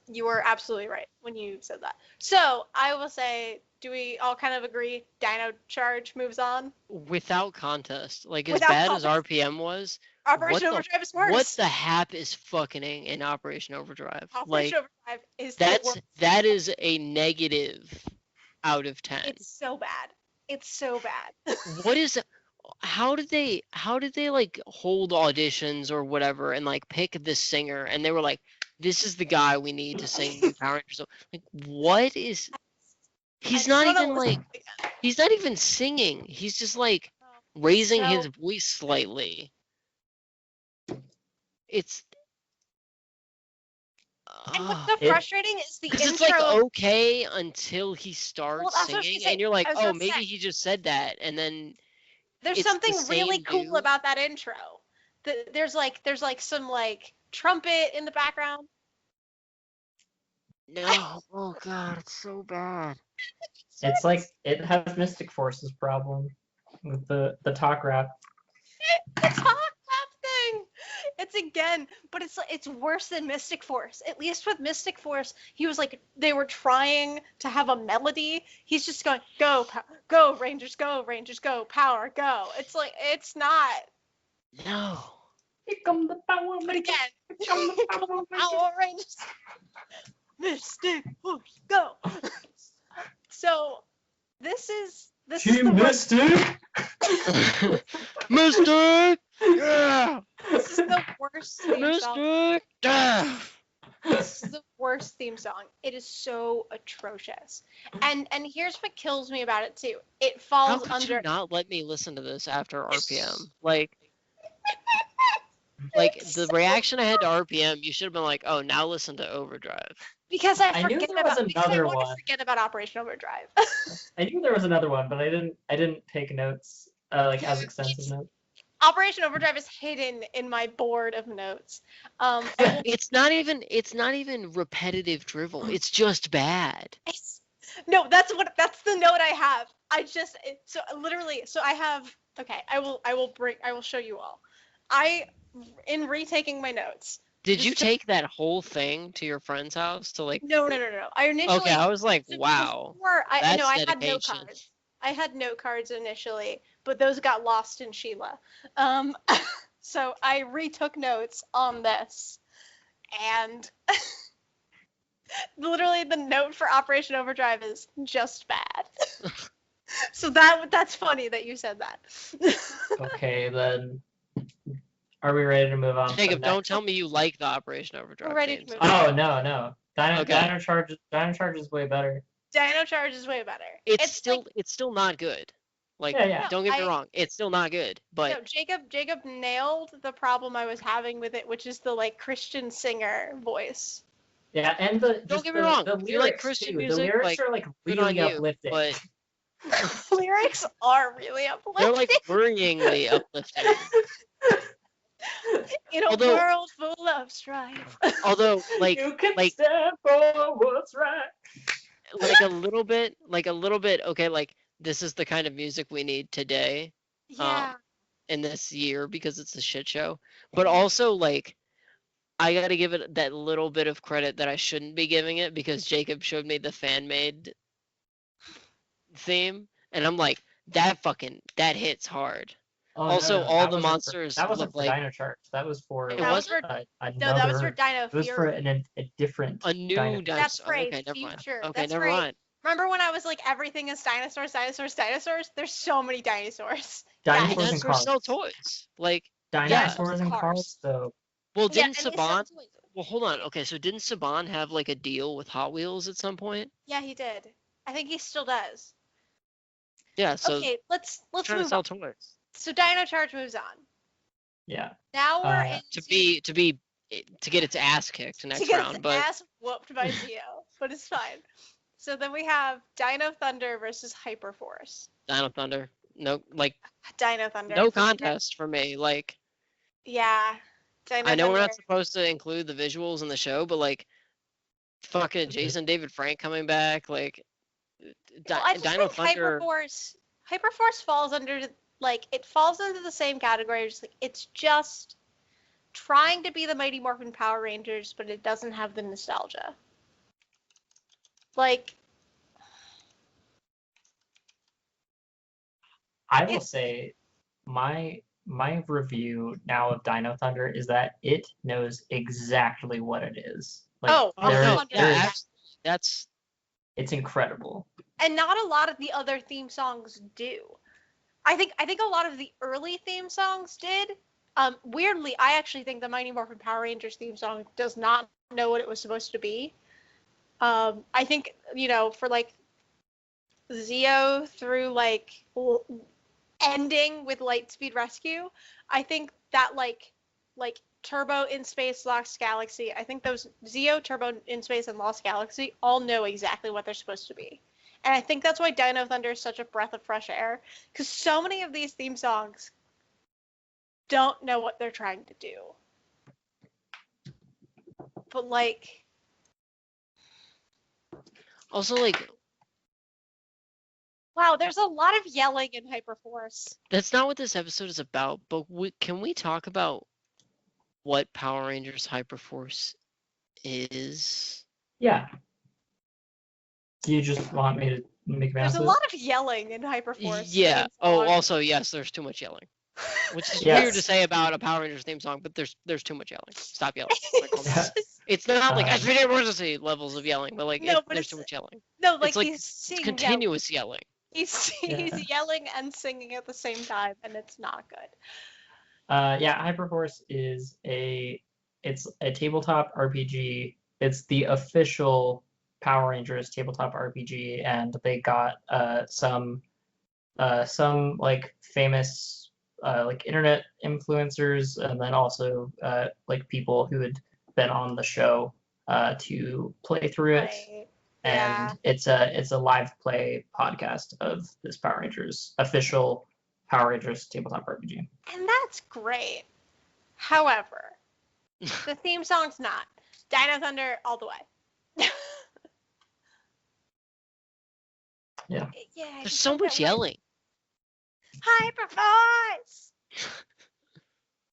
You were absolutely right when you said that. So I will say, do we all kind of agree Dino Charge moves on? Without contest. Like, as Without bad as contest. RPM was, Operation what Overdrive is worse. what the hap is fucking in Operation Overdrive? Operation Overdrive is the That's worst. that is a negative out of 10. It's so bad. It's so bad. What is how did they like hold auditions or whatever and like pick this singer and they were like, this is the guy we need to sing the Power Rangers song? Like, what is he's not even like he's not even singing. He's just like raising his voice slightly. It's And what's so frustrating is the intro. It's like okay until he starts singing, and you're like, oh, maybe he just said that, and then there's something really cool about that intro. There's like some like trumpet in the background. No, oh god, it's so bad. It's like it has Mystic Force's problem with the talk rap. The talk rap thing. It's again, but it's worse than Mystic Force. At least with Mystic Force, he was like they were trying to have a melody. He's just going go Rangers, go power, go. It's like it's not. No. Here come the power, but again, Power Rangers. Mystic Force, go. So this is Team Mystic. Mystic. Yeah. This is the worst theme song. Yeah. This is the worst theme song. It is so atrocious. And here's what kills me about it too. It falls How could you not let me listen to this after RPM? Like the reaction I had to RPM, you should have been like, oh, now listen to Overdrive. Because I forget about Operation Overdrive. I knew there was another one, but I didn't take notes like as extensive notes. Operation Overdrive is hidden in my board of notes. It's not even repetitive drivel. It's just bad. No, that's the note I have. I have. Okay, I will show you all. In retaking my notes. Did you take that whole thing to your friend's house to like? No. I was like, wow. I had note cards. I had note cards initially, but those got lost in Sheila. So I retook notes on this, and literally the note for Operation Overdrive is just bad. So that's funny that you said that. Okay, then. Are we ready to move on? Jacob, don't tell me you like the Operation Overdrive. We're ready to move on. Oh no. Dino Charge is way better. Dino Charge is way better. It's still not good. Like, don't get me wrong, it's still not good. But no, Jacob nailed the problem I was having with it, which is the like Christian singer voice. Yeah, and don't get me wrong, the lyrics you like Christian music, the lyrics are like really uplifting. But lyrics are really uplifting. They're like worryingly uplifting. In a world full of strife. Although, like, you can stand for what's right. Like a little bit. Okay, like this is the kind of music we need today. Yeah. In this year because it's a shit show. But also, like, I gotta give it that little bit of credit that I shouldn't be giving it because Jacob showed me the fan made theme, and I'm like, that hits hard. Oh, also, no, all the monsters that wasn't look for like Dino Charge. That was for that was for Dino Fury. It was for a new Dino. That's right. Okay, never mind. Future. Okay, That's never right. mind. Remember when I was like everything is dinosaurs? There's so many dinosaurs. Dinosaurs and cars. Sell toys. Like dinosaurs and cars. So. Well, didn't Saban? Well, hold on. Okay, so didn't Saban have like a deal with Hot Wheels at some point? Yeah, he did. I think he still does. Yeah. So okay, let's move to sell toys. So Dino Charge moves on. Yeah. Now we're into to get its ass kicked next round, but ass whooped by Zeo, but it's fine. So then we have Dino Thunder versus Hyperforce. Dino Thunder, no, like Dino Thunder. No contest for me. Like, yeah, Dino I know Thunder. We're not supposed to include the visuals in the show, but like, fucking Jason David Frank coming back, like, I just Dino think Thunder. Hyperforce falls under. Like, it falls into the same category. It's just trying to be the Mighty Morphin Power Rangers, but it doesn't have the nostalgia. Like, I will say my review now of Dino Thunder is that it knows exactly what it is. Like Oh, Oh there no, is, yeah, there is, that's it's incredible. and not a lot of the other theme songs do. I think a lot of the early theme songs did. Weirdly, I actually think the Mighty Morphin Power Rangers theme song does not know what it was supposed to be. I think, for like Zeo through like ending with Lightspeed Rescue, I think that like Turbo in Space, Lost Galaxy, I think those Zeo, Turbo in Space, and Lost Galaxy all know exactly what they're supposed to be. And I think that's why Dino Thunder is such a breath of fresh air, because so many of these theme songs don't know what they're trying to do. But like, also like wow, there's a lot of yelling in Hyperforce. that's not what this episode is about. But can we talk about what Power Rangers Hyperforce is? Yeah. Do you just want me to make There's math a of lot of yelling in Hyperforce. Yeah. theme Oh, song. also yes, there's too much yelling, which is Yes. weird to say about a Power Rangers theme song, but there's too much yelling. Stop yelling. Like, oh my Yeah. God. It's not like Um, SPD emergency levels of yelling, but like No, but there's it's too much yelling. no, like It's like he's singing. continuous yelling. He's Yeah. yelling and singing at the same time, and it's not good. Yeah, Hyperforce is it's a tabletop RPG. It's the official Power Rangers tabletop RPG, and they got some like famous like internet influencers, and then also like people who had been on the show to play through it. Right. And Yeah. it's a live play podcast of this Power Rangers official Power Rangers tabletop RPG. And that's great. However, the theme song's not. Dino Thunder all the way. Yeah. Yeah. I There's just so don't much get why- yelling. Hyperforce!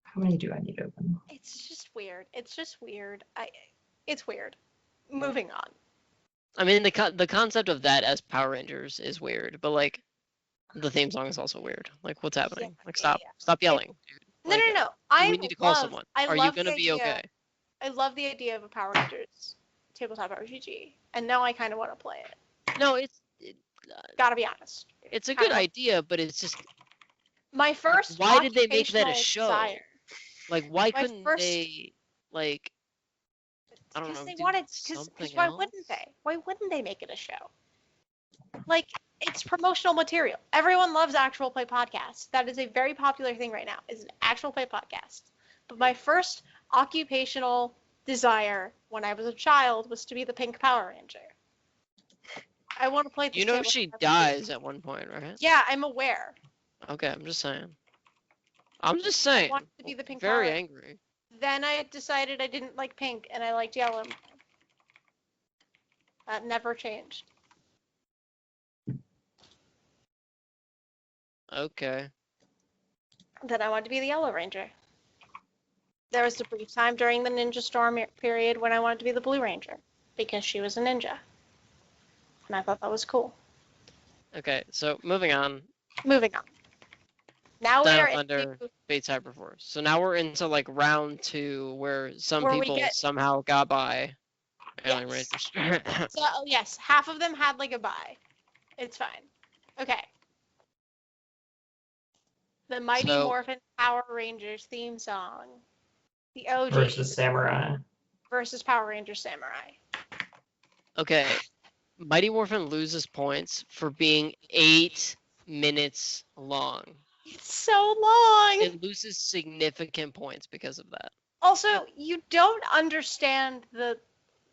How many do I need open? It's just weird. It's just weird. It's weird. Moving on. I mean, the concept of that as Power Rangers is weird, but like the theme song is also weird. Like, what's happening? Like, stop yelling. No, Like, no, no. we need to call someone. Are you love gonna the be idea- okay? I love the idea of a Power Rangers tabletop RPG, and now I kind of want to play it. No, Gotta be honest. it's a good idea, but it's just My first. why did they make that a occupational show? desire- like why My couldn't first- they like I don't Because know they do wanted. something Because why else? wouldn't they? Why wouldn't they make it a show? Like, it's promotional material. Everyone loves actual play podcasts. That is a very popular thing right now. Is an actual play podcast. But my first occupational desire when I was a child was to be the Pink Power Ranger. I want to play. This You know tabletop she RPG. dies at one point, right? Yeah, I'm aware. Okay, I'm just saying. I'm just I saying. wanted to be the Pink Very Power. angry. Then I decided I didn't like pink and I liked yellow. That never changed. Okay. Then I wanted to be the Yellow Ranger. There was a brief time during the Ninja Storm period when I wanted to be the Blue Ranger because she was a ninja. And I thought that was cool. Okay, so moving on. Moving on. Now we Dino are Thunder into beats Hyperforce. So now we're into like round 2 where some Where we people get- somehow got by Alien Yes. Rangers. So, yes, half of them had like a bye. It's fine. Okay. The Mighty So- Morphin Power Rangers theme song. The OG Versus Samurai. versus Power Rangers Samurai. Okay. Mighty Morphin loses points for being 8 minutes long. It's so long. It loses significant points because of that. Also, you don't understand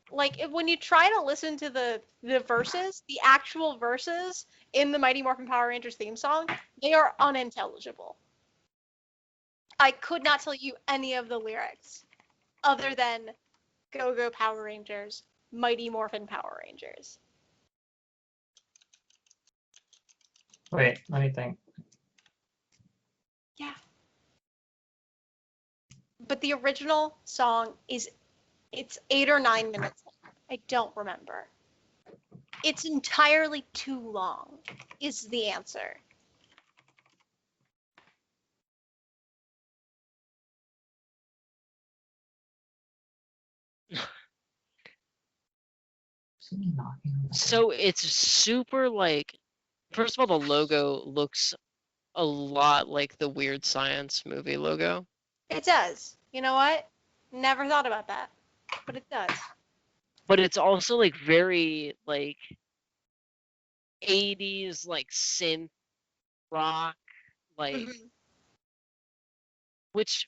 when you try to listen to the verses, the actual verses in the Mighty Morphin Power Rangers theme song, they are unintelligible. I could not tell you any of the lyrics other than Go Go Power Rangers, Mighty Morphin Power Rangers. Wait, let me think. Yeah. But the original song it's 8 or 9 minutes long. I don't remember. It's entirely too long, is the answer. Somebody knocking on the door. So it's super like, first of all, the logo looks a lot like the Weird Science movie logo. It does. You know what? Never thought about that, but it does. But it's also like very like 80s like synth rock, like Mhm. which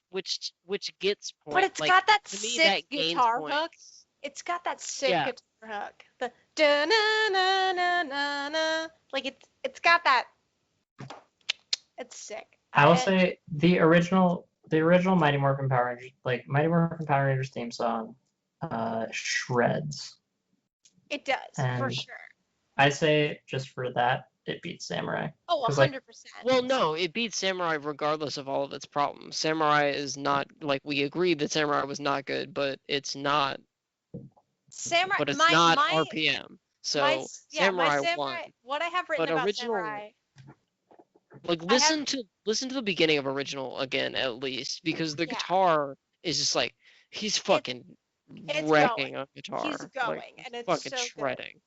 gets But point. it's Like got that to me sick that gains guitar hook. points. It's got that sick Yeah. guitar hook. The da na na na na na. Like it's got that. It's sick. I will say the original Mighty Morphin Power Rangers, like Mighty Morphin Power Rangers theme song, shreds. It does for And sure. I say just for that, it beats Samurai. Oh, 'Cause, like, 100%. Well, no, it beats Samurai regardless of all of its problems. Samurai is not like we agreed that Samurai was not good, but it's not. Samurai. But it's my not my RPM. So my Samurai Samurai. won. What I have written But about original- Samurai. Like I have- listen to the beginning of original again at least, because the Yeah. guitar is just like he's fucking it's wrecking going. on guitar. He's like, going, and it's fucking so good. shredding.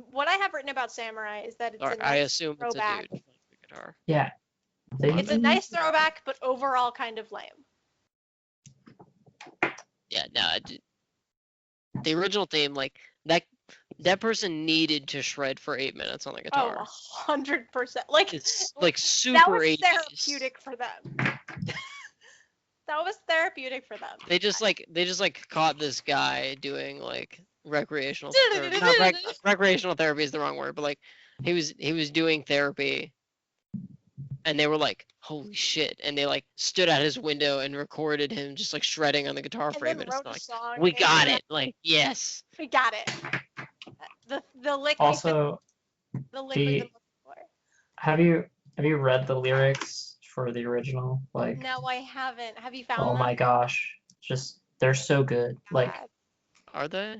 What I have written about Samurai is that it's Or a I nice assume throwback. it's a dude playing the guitar. Yeah. It's a nice throwback, but overall kind of lame. Yeah, no, the original theme, like that person needed to shred for 8 minutes on the guitar. Oh, 100%. Like It's like super that was 80s. therapeutic for them. That was therapeutic for them. They just like caught this guy doing like recreational or recreational therapy is the wrong word, but like he was doing therapy, and they were like, holy shit, and they like stood at his window and recorded him just like shredding on the guitar And for 8 then minutes. wrote a Like, song. we and got yeah, it. Like, yes. We got it. The lick. Also, the lick we've been looking for. have you read the lyrics for the original? Like, No, I haven't. Have you found oh them? my gosh, just they're so good. Like God. Are they?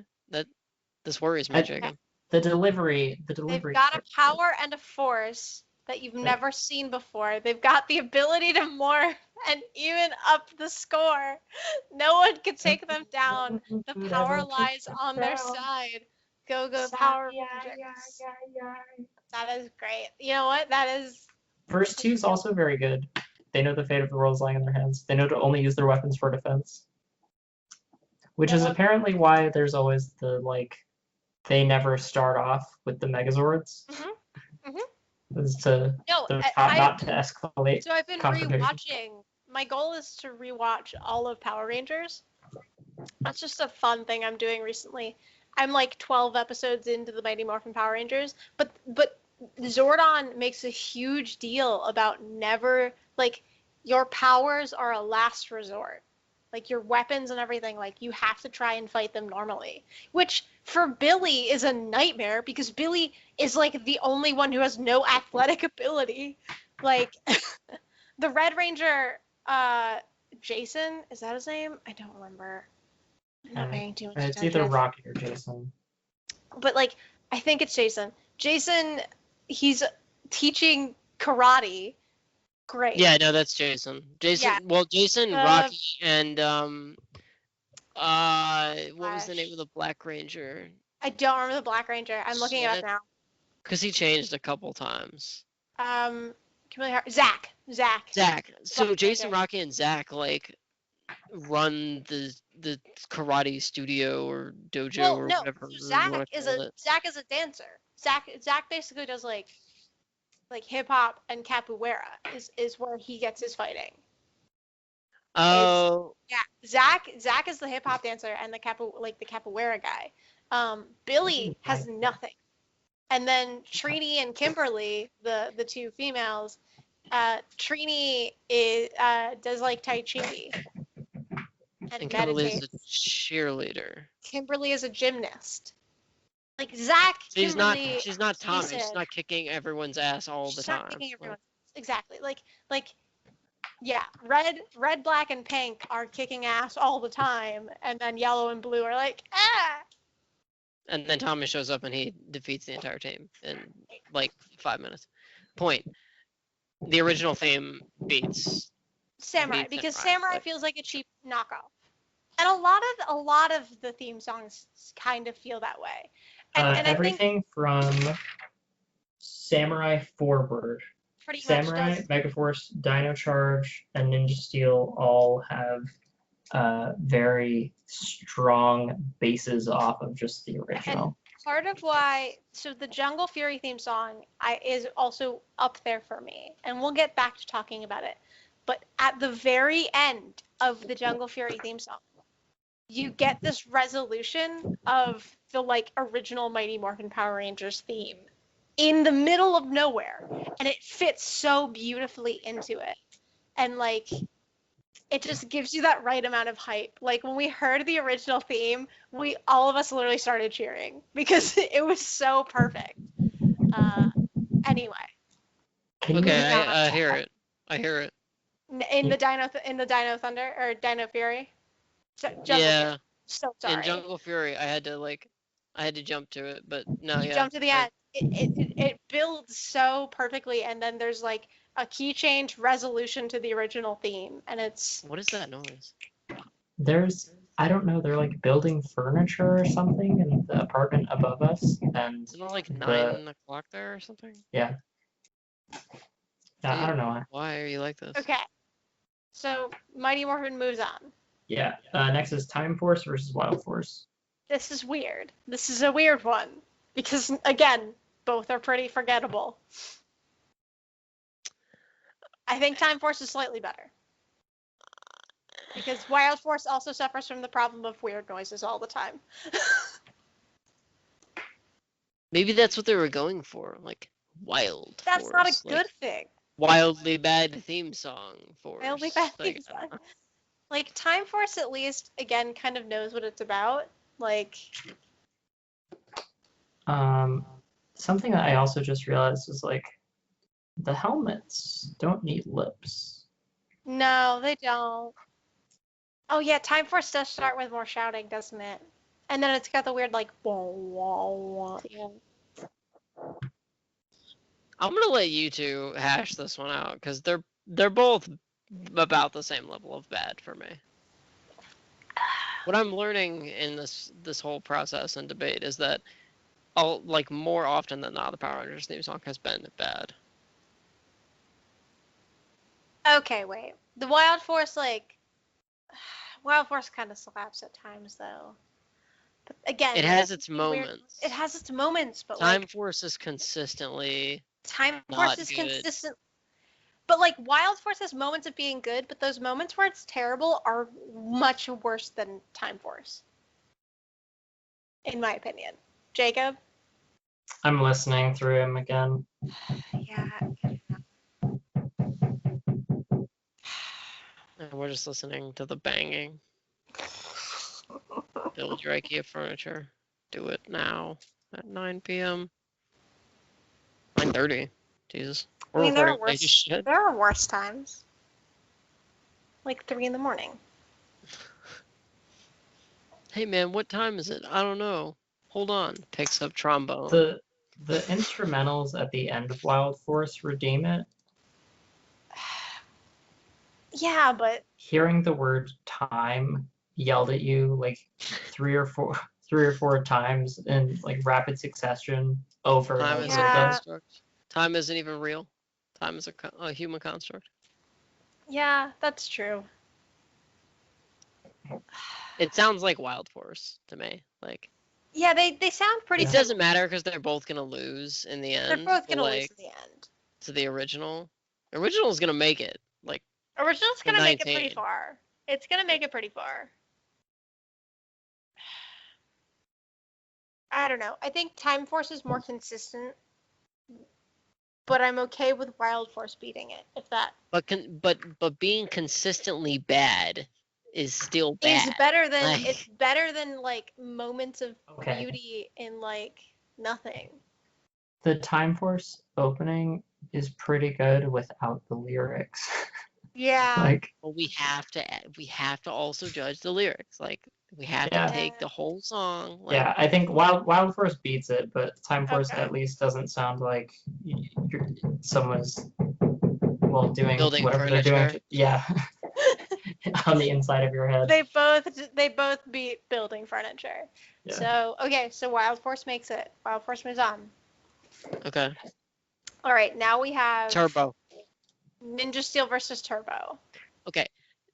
This worries me, I- Jacob. the delivery. They've got a power and a force that you've never seen before. They've got the ability to morph and even up the score. No one can take them down. The power lies on their side. Go Power Rangers. That is great. You know what? That is. Verse 2 is also very good. They know the fate of the world is lying in their hands. They know to only use their weapons for defense. Which is apparently why there's always the, like, they never start off with the Megazords. Is to No, not to escalate. So I've been confrontation. rewatching. My goal is to rewatch all of Power Rangers. That's just a fun thing I'm doing recently. I'm like 12 episodes into the Mighty Morphin Power Rangers, but Zordon makes a huge deal about never, like, your powers are a last resort. Like, your weapons and everything, like, you have to try and fight them normally. Which, for Billy, is a nightmare, because Billy is, like, the only one who has no athletic ability. Like, the Red Ranger, Jason, is that his name? I don't remember. I'm not paying too much It's attention. either Rocky or Jason. But, like, I think it's Jason. Jason, he's teaching karate. Great. Yeah, no, that's Jason. Jason. Yeah. Well, Jason, Rocky, and what was the name of the Black Ranger? I don't remember the Black Ranger. I'm looking it up now. Because he changed a couple times. Zach. So Black Jason, Ranger. Rocky, and Zach like run the karate studio or dojo or whatever. So Zach is a dancer. Zach basically does like hip hop and capoeira is where he gets his fighting. Oh. Zach is the hip hop dancer and the capoeira guy. Billy has nothing. And then Trini and Kimberly, the two females, Trini does like Tai Chi. And Kimberly is a cheerleader. Kimberly is a gymnast. Like Zach, She's Kimberly, not Tommy. Jason. She's not kicking everyone's ass all the time. Not kicking everyone. Exactly. Yeah, red, black, and pink are kicking ass all the time, and then yellow and blue are like, ah. And then Thomas shows up and he defeats the entire team in like 5 minutes. Point. The original theme beats Samurai, Beat because Samurai, Samurai but- feels like a cheap knockoff. And a lot of the theme songs kind of feel that way. And I think Everything from Samurai forward, pretty much Samurai, does. Megaforce, Dino Charge, and Ninja Steel all have very strong bases off of just the original. Part of why, so the Jungle Fury theme song is also up there for me, and we'll get back to talking about it. But at the very end of the Jungle Fury theme song, you get this resolution of the like original Mighty Morphin Power Rangers theme in the middle of nowhere, and it fits so beautifully into it, and like it just gives you that right amount of hype. Like when we heard the original theme, all of us literally started cheering because it was so perfect. Anyway, Okay, I hear it. I hear it. in the Dino Thunder or Dino Fury. Jungle Yeah. Fury. So sorry. In Jungle Fury, I had to jump to it, but no, You yeah. jump to the end. It builds so perfectly, and then there's like a key change resolution to the original theme, and it's. What is that noise? I don't know, they're like building furniture or something in the apartment above us, and Isn't it like 9 o'clock there or something? yeah. I don't know. Why are you like this? Okay. So Mighty Morphin moves on. Yeah. Next is Time Force versus Wild Force. This is weird. This is a weird one because again, both are pretty forgettable. I think Time Force is slightly better. Because Wild Force also suffers from the problem of weird noises all the time. Maybe that's what they were going for, like Wild That's Force. not a like, good thing. Wildly bad theme song Force. Wildly bad like, theme song. Like Time Force at least again kind of knows what it's about. Like Something that I also just realized is like the helmets don't need lips. no, they don't. Oh yeah, Time Force does start with more shouting, doesn't it? And then it's got the weird like wah wah wah. Yeah. I'm gonna let you two hash this one out because they're both about the same level of bad for me. What I'm learning in this whole process and debate is that like more often than not, the Power Rangers theme song has been bad. Okay, wait. The Wild Force Wild Force kind of slaps at times though. But again, It has its weird- moments. It has its moments, but Time like Force is consistently Time not Force is good. consistent. But like Wild Force has moments of being good, but those moments where it's terrible are much worse than Time Force. In my opinion. Jacob? I'm listening through him again. Yeah. And we're just listening to the banging. Build your IKEA furniture. Do it now at 9 p.m. 9:30. Jesus. I mean, there are recording late as shit. There are worse times. Like 3 in the morning. Hey man, what time is it? I don't know. Hold on. Picks up trombone. The instrumentals at the end of Wild Force redeem it. Yeah, but Hearing the word time yelled at you like three or four times in like rapid succession over Time and is over a again. construct. Time isn't even real. Time is a human construct. yeah, that's true. It sounds like Wild Force to me. Like Yeah, they sound pretty it similar. doesn't matter because they're both gonna lose in the end. They're both but, gonna lose like, in the end. to the original. Original's gonna make it. Like Original's gonna make it pretty 19. far. It's gonna make it pretty far. I don't know. I think Time Force is more consistent, but I'm okay with Wild Force beating it. If that but being consistently bad is still bad. is better than Like- it's better than like moments of Okay. beauty in like nothing. The Time Force opening is pretty good without the lyrics. Yeah. Like Well, we have to also judge the lyrics. Like We have Yeah. to take the whole song. Like, Yeah, I think Wild Force beats it, but Time Force Okay. at least doesn't sound like someone's doing Building whatever they're doing. furniture. Yeah, on the inside of your head. They both beat building furniture. Yeah. So okay, so Wild Force makes it. Wild Force moves on. Okay. All right, now we have Turbo. Ninja Steel versus Turbo. Okay.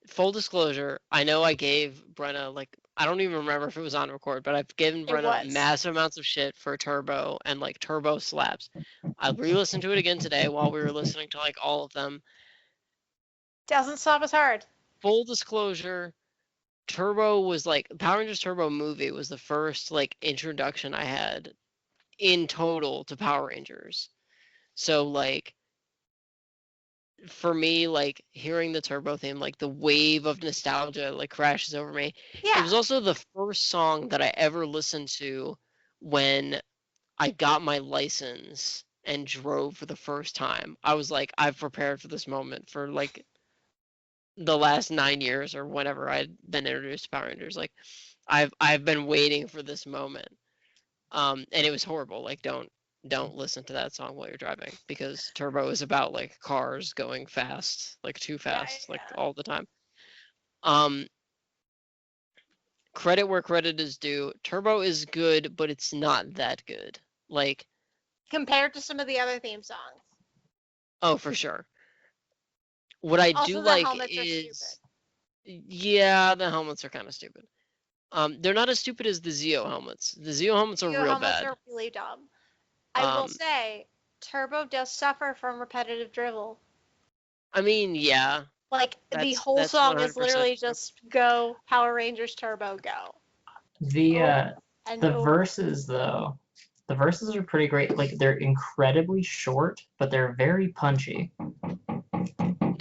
Full disclosure, I know I gave Brenna, like, I don't even remember if it was on record, but I've given Brenna was. massive amounts of shit for Turbo and, like, Turbo slaps. I re-listened to it again today while we were listening to, like, all of them. Doesn't slap as hard. Full disclosure, Turbo was, like, Power Rangers Turbo movie was the first, like, introduction I had in total to Power Rangers. So, like, for me, like, hearing the Turbo theme, like, the wave of nostalgia, like, crashes over me. Yeah. It was also the first song that I ever listened to when I got my license and drove for the first time. I was like, I've prepared for this moment for, like, the last 9 years or whenever I'd been introduced to Power Rangers. Like, I've been waiting for this moment. And it was horrible. Like, don't listen to that song while you're driving, because Turbo is about, like, cars going fast, like, too fast, like, all the time. Credit where credit is due. Turbo is good, but it's not that good. Like, Compared to some of the other theme songs. oh, for sure. What I Also, do the like helmets are is, stupid. yeah, the helmets are kind of stupid. They're not as stupid as the Zeo helmets. The Zeo helmets are Your real helmets bad. are really dumb. I will Um, say, Turbo does suffer from repetitive drivel. I mean, yeah, Like, the that's whole song is 100% literally true. just go, Power Rangers Turbo, go. The And the over. verses though, the verses are pretty great. Like they're incredibly short, but they're very punchy.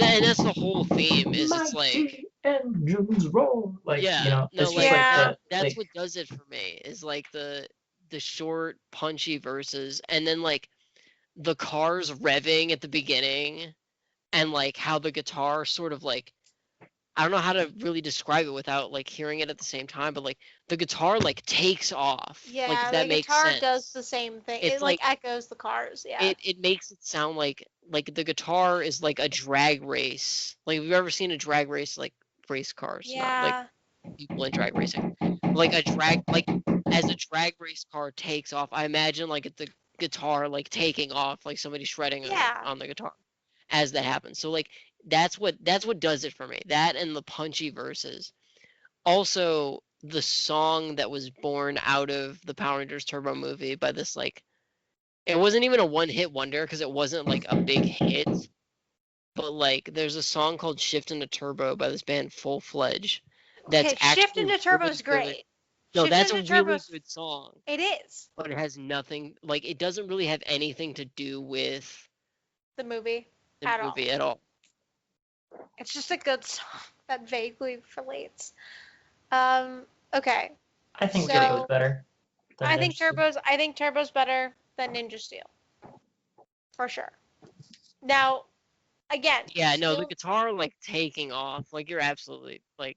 And that's the whole theme. Is it's like, Mighty engines roar. Like yeah, no, it's just like Yeah. that's like what does it for me. Is like the short, punchy verses, and then like the cars revving at the beginning, and like how the guitar sort of like, I don't know how to really describe it without like hearing it at the same time, but like the guitar like takes off. Yeah, Like, if the that makes guitar sense. does the same thing. It's It like like echoes the cars. Yeah. it makes it sound like the guitar is like a drag race. Like, have you ever seen a drag race, like race cars, not like Yeah. people in drag racing? Like a drag, like as a drag race car takes off, I imagine like the guitar like taking off, like somebody shredding Yeah. on the guitar as that happens. So like that's what does it for me. That and the punchy verses. Also, the song that was born out of the Power Rangers Turbo movie by this, like, it wasn't even a one-hit wonder because it wasn't like a big hit, but like there's a song called Shift into Turbo by this band Full Fledged that's Okay, Shift actually into Turbo really is good. great. No, Shift that's a into Turbo really is- good song, It is. but it has nothing, like, it doesn't really have anything to do with The movie. the At movie all. at all. It's just a good song that vaguely relates. Okay. I think So- Zeo was better. than I think Ninja. Turbo's better than Ninja Steel. For sure. Now, again. Yeah, no, the still- guitar like taking off, like, you're absolutely like,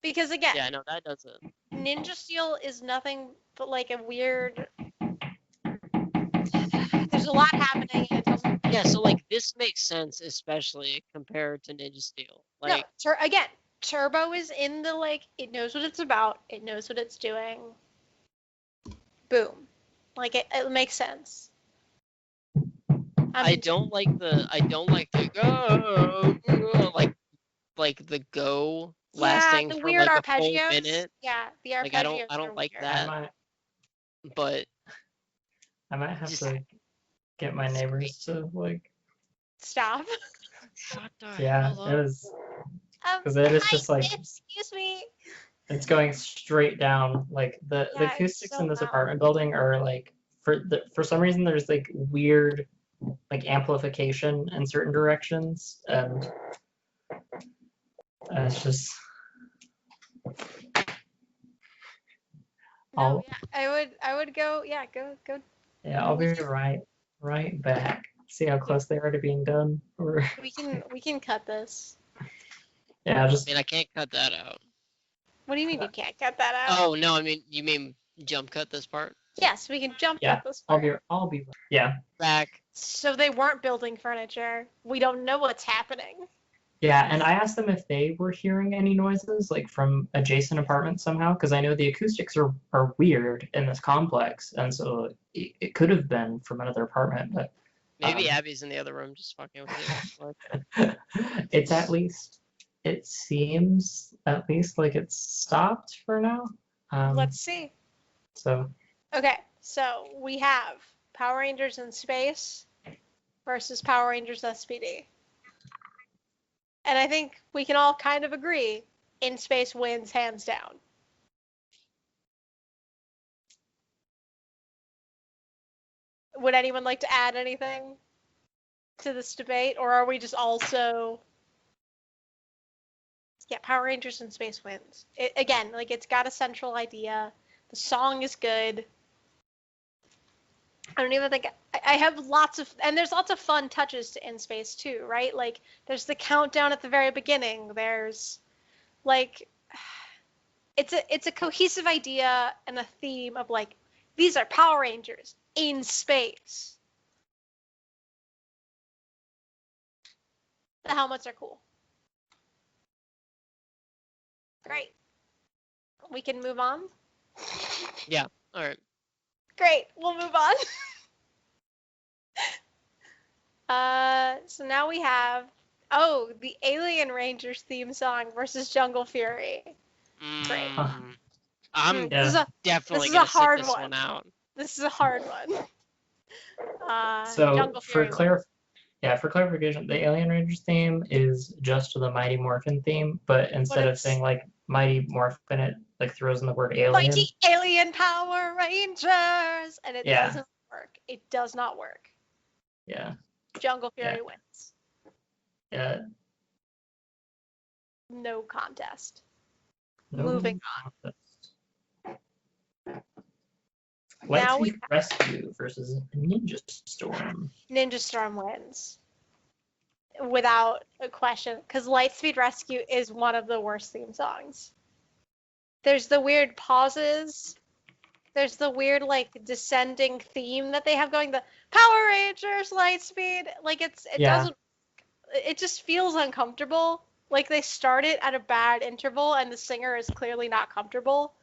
Because again, yeah, no, that does it. Ninja Steel is nothing but like a weird. There's a lot happening and it doesn't. Yeah, so like this makes sense, especially compared to Ninja Steel. Like, No, again, Turbo is in the like. It knows what it's about. It knows what it's doing. Boom, like it makes sense. I don't like the go like the go lasting the for weird like a full arpeggios. minute. Yeah, the Like, arpeggios. I don't are like weird. that. But I might have just- to get my neighbors to like. Stop. shut the Yeah, hell it up. was because it is just like Excuse me. it's going straight down. Like the Yeah, it's acoustics so in this loud. apartment building are like for some reason there's like weird like amplification in certain directions, and it's just. No, yeah, I would go. Yeah, go. Yeah, I'll be right back. See how close they are to being done. We can cut this. Yeah, just I mean, I can't cut that out. What do you mean you can't cut that out? Oh no, I mean you mean jump cut this part Yes, we can jump Yeah, cut this I'll part. be yeah. back. So they weren't building furniture. We don't know what's happening. Yeah, and I asked them if they were hearing any noises, like from adjacent apartments somehow, because I know the acoustics are weird in this complex, and so it could have been from another apartment, but Maybe Abby's in the other room just fucking with you. it's it seems at least like it's stopped for now. Let's see. So Okay, so we have Power Rangers in Space versus Power Rangers SPD. And I think we can all kind of agree In Space wins hands down. Would anyone like to add anything to this debate, or are we just also... Yeah, Power Rangers in Space wins. Again, like, it's got a central idea. The song is good. I don't even think I have lots of, and there's lots of fun touches to In Space too, right? Like there's the countdown at the very beginning. There's like, it's a cohesive idea and a theme of like, these are Power Rangers in space. The helmets are cool. Great. We can move on. Yeah. All right. Great, we'll move on. So now we have, the Alien Rangers theme song versus Jungle Fury. Great. I'm definitely this is gonna a hard sit this one. one out. This is a hard one. So Jungle for Fury for clarification, the Alien Rangers theme is just the Mighty Morphin theme, but instead of saying like Mighty Morphin, it like throws in the word alien. Mighty Alien Power Rangers, and it doesn't work. It does not work. Yeah. Jungle Fury wins. Yeah. No contest. No Moving on. Now we Rescue versus Ninja Storm. Ninja Storm wins. Without a question, because Lightspeed Rescue is one of the worst theme songs. There's the weird pauses. There's the weird, like, descending theme that they have going, the Power Rangers, Lightspeed. Like, it doesn't, it just feels uncomfortable. Like, they start it at a bad interval, and the singer is clearly not comfortable.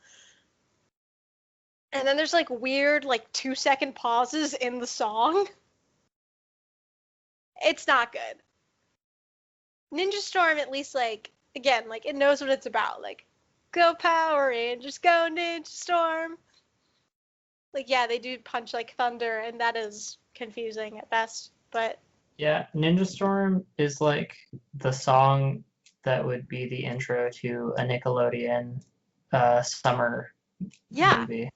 And then there's, like, weird, like, 2-second pauses in the song. It's not good. Ninja Storm, at least, like, again, like, it knows what it's about. Like, go Power Rangers, go Ninja Storm. Like, yeah, they do punch like thunder, and that is confusing at best, but... Yeah, Ninja Storm is, like, the song that would be the intro to a Nickelodeon summer movie.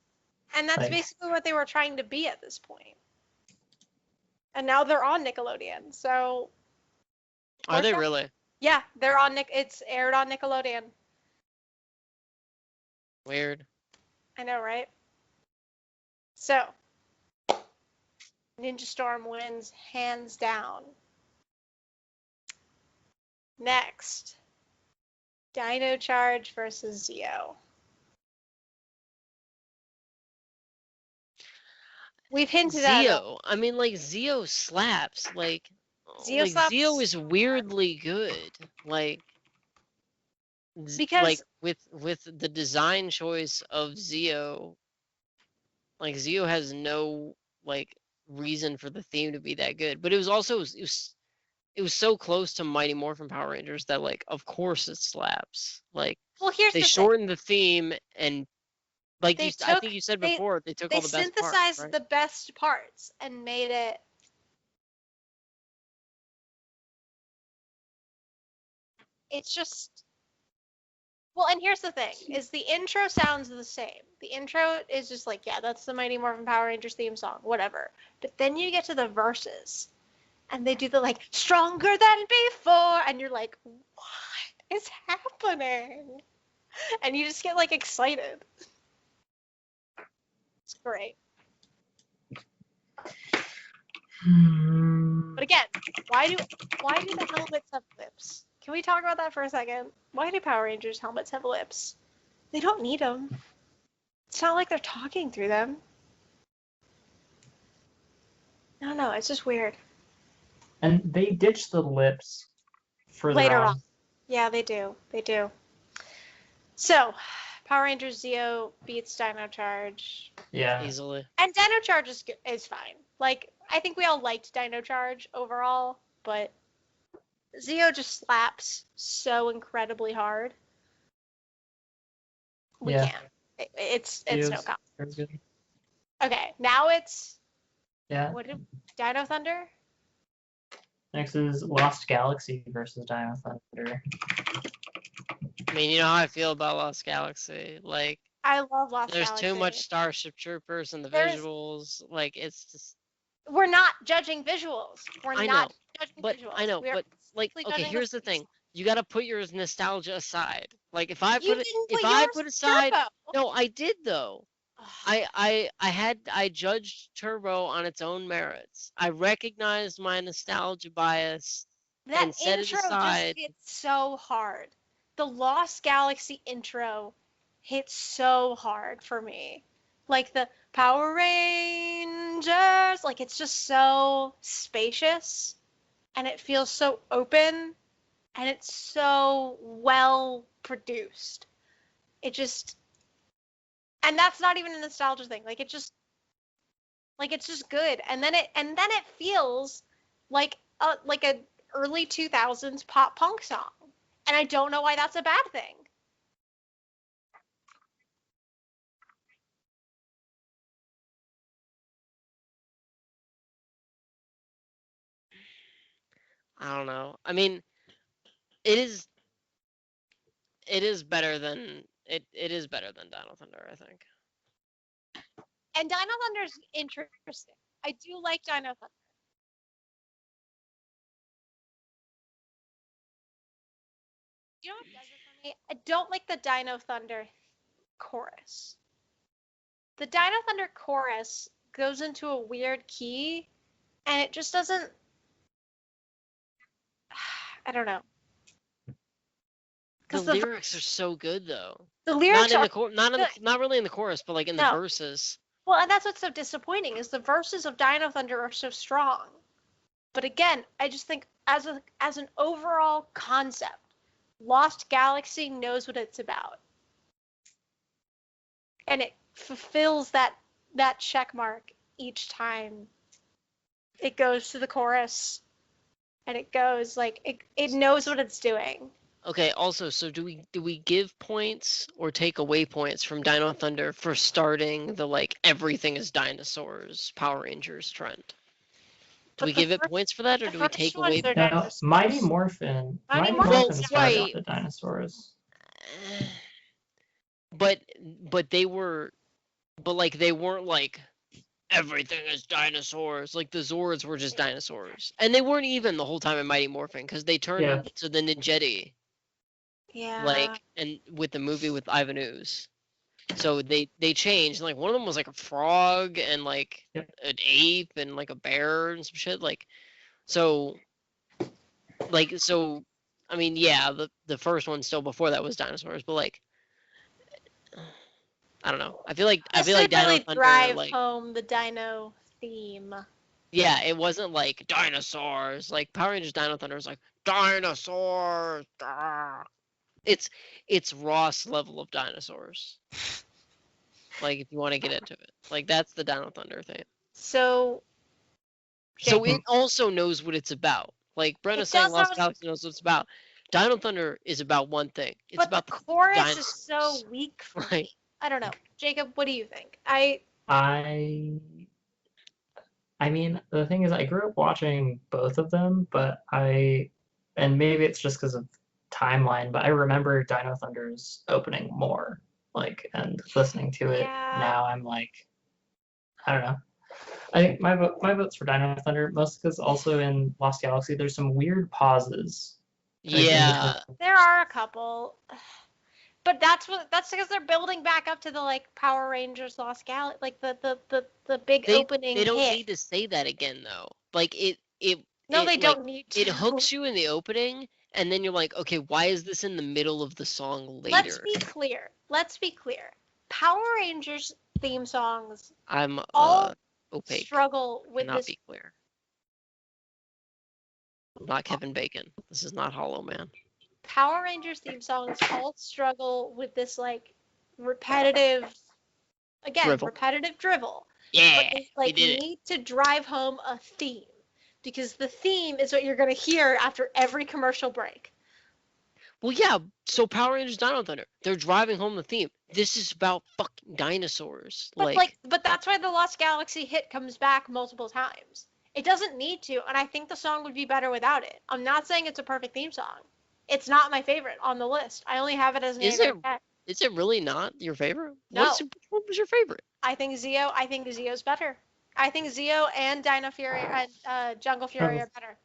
And that's basically what they were trying to be at this point. And now they're on Nickelodeon, so... Are they really? Yeah, they're on it's aired on Nickelodeon. Weird. I know, right? So, Ninja Storm wins hands down. Next, Dino Charge versus Zeo. We've hinted at Zeo. I mean, like Zeo slaps. Like Zeo is weirdly good. Like because like with the design choice of Zeo, like Zeo has no like reason for the theme to be that good. But it was also it was so close to Mighty Morphin Power Rangers that like of course it slaps. Like they shortened the theme and like I think you said before, they took all the best parts. They synthesized the best parts and made it. It's just. Well, and here's the thing: is the intro sounds the same. The intro is just like, yeah, that's the Mighty Morphin Power Rangers theme song, whatever. But then you get to the verses, and they do the like stronger than before, and you're like, what is happening? And you just get like excited. It's great. But again, why do the helmets have lips? Can we talk about that for a second? Why do Power Rangers helmets have lips? They don't need them. It's not like they're talking through them. I don't know. It's just weird. And they ditch the lips further Later on. on. Yeah, they do. They do. So, Power Rangers Zeo beats Dino Charge. Yeah. Easily. And Dino Charge is fine. Like, I think we all liked Dino Charge overall, but Zeo just slaps so incredibly hard. We Yeah. can't. It's Zeo's no comment. very good. Okay, now it's Yeah. Dino Thunder? Next is Lost Galaxy versus Dino Thunder. I mean, you know how I feel about Lost Galaxy. Like, I love Lost there's Galaxy. too much Starship Troopers in the There's- visuals. Like, it's just. We're not judging visuals. We're I not know, judging But visuals. I know, We are but like, simply okay, judging here's the stories. thing. You gotta put your nostalgia aside. Like, if I You put it, didn't if put I yours put in aside, Turbo. no, I did though. Ugh. I judged Turbo on its own merits. I recognized my nostalgia bias. That and set it intro aside. just hits so hard. The Lost Galaxy intro hits so hard for me. Like the Power Rangers, like it's just so spacious and it feels so open and it's so well produced. It just, and that's not even a nostalgia thing. Like it's just good. And then it feels like a early 2000s pop punk song. And I don't know why that's a bad thing. I don't know. I mean, it is better than it is better than Dino Thunder, I think. And Dino Thunder's interesting. I do like Dino Thunder. You know what does it for me? I don't like the Dino Thunder chorus. The Dino Thunder chorus goes into a weird key, and it just doesn't. I don't know. The 'Cause lyrics are so good though. the lyrics Not in are the good. not really in the chorus, but like in the No. verses. Well, and that's what's so disappointing is the verses of Dino Thunder are so strong. But again, I just think as an overall concept, Lost Galaxy knows what it's about. And it fulfills that check mark each time it goes to the chorus and it goes like it knows what it's doing. Okay, also, so do we give points or take away points from Dino Thunder for starting the like everything is dinosaurs Power Rangers trend? Do But we the give it first- points for that, or the do we first take ones, away? they're No, dinosaurs. Mighty Morphin. Mighty Mighty Morphin Morphin started right. the dinosaurs. But they were, but like they weren't like everything is dinosaurs. Like the Zords were just dinosaurs, and they weren't even the whole time in Mighty Morphin because they turned Yeah. into the Ninjetti. Yeah. Like, and with the movie with Ivan Ooze. So they changed. Like one of them was like a frog and like Yep. an ape and like a bear and some shit. Like, so I mean, yeah, the first one still before that was dinosaurs, but like I don't know. I feel like This Dino didn't really Thunder, drive like, home the dino theme. yeah, it wasn't like dinosaurs. Like Power Rangers Dino Thunder was like dinosaurs. Ah. It's Ross level of dinosaurs. Like if you want to get into it, like that's the Dino Thunder thing. So So Jacob. it also knows what it's about. Like Brenna's It saying, does Lost have- Galaxy knows what it's about. Dino Thunder is about one thing. It's but about the chorus dinosaurs. is so weak for Right. me. I don't know. Jacob, what do you think? I mean, the thing is, I grew up watching both of them, but and maybe it's just because of timeline, but I remember Dino Thunder's opening more, like, and listening to it Yeah. now, I'm like, I don't know. I think my vote's for Dino Thunder, mostly because also in Lost Galaxy, there's some weird pauses. Yeah. There are a couple. But that's because they're building back up to the like Power Rangers Lost Galaxy, like the big opening They don't hit. need to say that again though. Like No, it, they like, don't need to. it hooks you in the opening, and then you're like, okay, why is this in the middle of the song later? Let's be clear. Power Rangers theme songs I'm all opaque. struggle with Cannot this. be clear. I'm not Kevin Bacon. This is not Hollow Man. Power Rangers theme songs all struggle with this like repetitive, repetitive drivel. Yeah, But they like need to drive home a theme because the theme is what you're gonna hear after every commercial break. Well, yeah. So Power Rangers Dino Thunder, they're driving home the theme. This is about fucking dinosaurs. But that's why the Lost Galaxy hit comes back multiple times. It doesn't need to, and I think the song would be better without it. I'm not saying it's a perfect theme song. It's not my favorite on the list. I only have it as an Is it really not your favorite? No. What was your favorite? I think Zio's better. I think Zio and Dino Fury and Jungle Fury are better.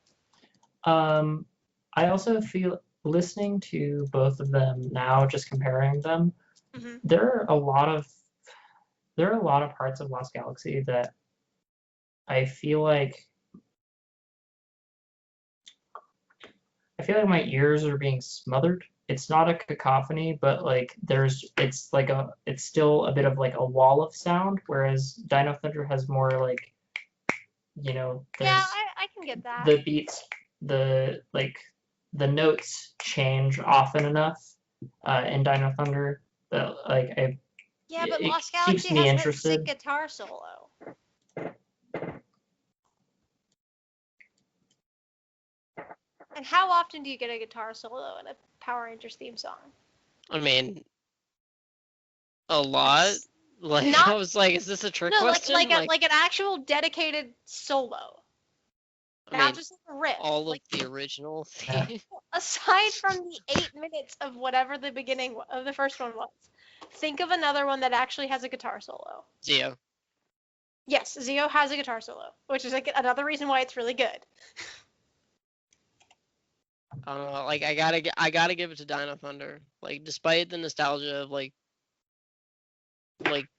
I also feel listening to both of them now, just comparing them, Mm-hmm. there are a lot of parts of Lost Galaxy that I feel like my ears are being smothered. It's not a cacophony, but like it's still a bit of like a wall of sound, whereas Dino Thunder has more like, Yeah, I can get that. The beats, the notes change often enough in Dino Thunder that like but it Lost keeps Galaxy me has interested. that sick guitar solo. And how often do you get a guitar solo in a Power Rangers theme song? I mean, a lot. Like I was like, is this a trick question? Like an actual dedicated solo. Not just a riff. All of the original theme. Aside from the 8 minutes of whatever the beginning of the first one was, think of another one that actually has a guitar solo. Zio. Yes, Zio has a guitar solo, which is like another reason why it's really good. I don't know. Like I gotta give it to Dino Thunder. Like despite the nostalgia of like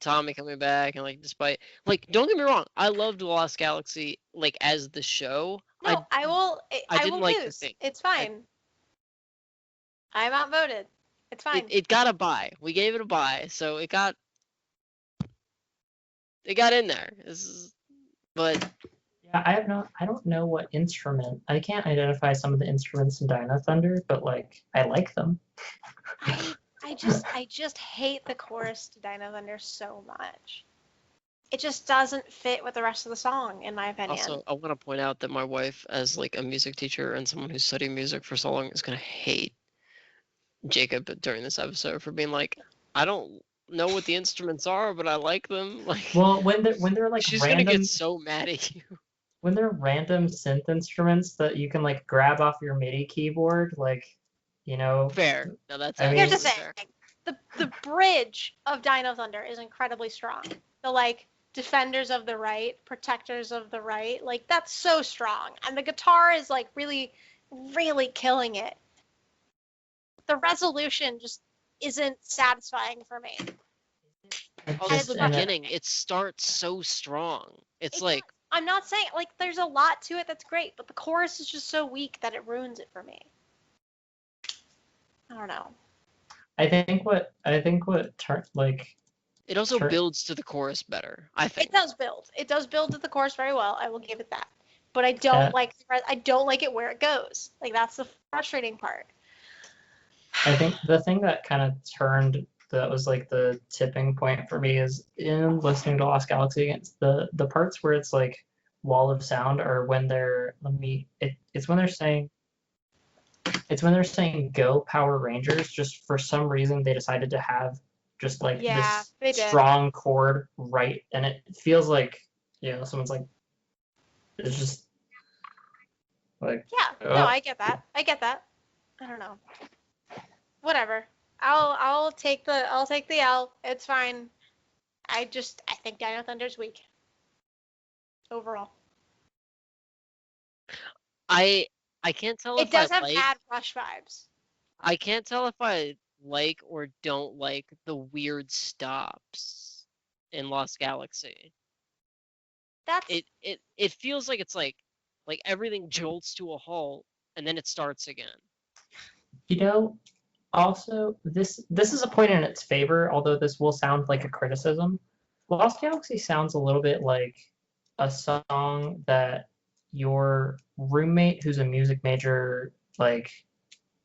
Tommy coming back and like despite don't get me wrong, I loved Lost Galaxy like as the show. No, I will like lose. the thing. It's fine. I'm outvoted. It's fine. It got a bye. We gave it a bye, so it got in there. But yeah, I don't know what instrument. I can't identify some of the instruments in Dino Thunder, but like I like them. I just hate the chorus to Dino Thunder so much. It just doesn't fit with the rest of the song, in my opinion. Also, I want to point out that my wife, as like a music teacher and someone who's studied music for so long, is gonna hate Jacob during this episode for being like, I don't know what the instruments are, but I like them. Like, well, when they're like she's random, gonna get so mad at you. When they're random synth instruments that you can like grab off your MIDI keyboard, like, you know. Fair. No, that's. Here's the thing. Fair. The bridge of Dino Thunder is incredibly strong. The like defenders of the right, protectors of the right, like that's so strong, and the guitar is like really, really killing it. The resolution just isn't satisfying for me. Also, the beginning, it starts so strong. It's like. I'm not saying like there's a lot to it that's great, but the chorus is just so weak that it ruins it for me. I don't know. I think what it also builds to the chorus better. I think it does build. It does build to the chorus very well. I will give it that. But I don't like it where it goes. Like that's the frustrating part. I think the thing that kind of that was like the tipping point for me is in listening to Lost Galaxy against the parts where it's like wall of sound are when they're it's when they're saying go Power Rangers. Just for some reason they decided to have just like this strong chord right, and it feels like someone's like it's just like no, I get that. I don't know. Whatever. I'll take the L. It's fine. I think Dino Thunder's weak. Overall. I can't tell if it does have bad Rush vibes. I can't tell if I like or don't like the weird stops in Lost Galaxy. It feels like it's like everything jolts to a halt and then it starts again. You know, also this is a point in its favor, although this will sound like a criticism. Lost Galaxy sounds a little bit like a song that your roommate who's a music major like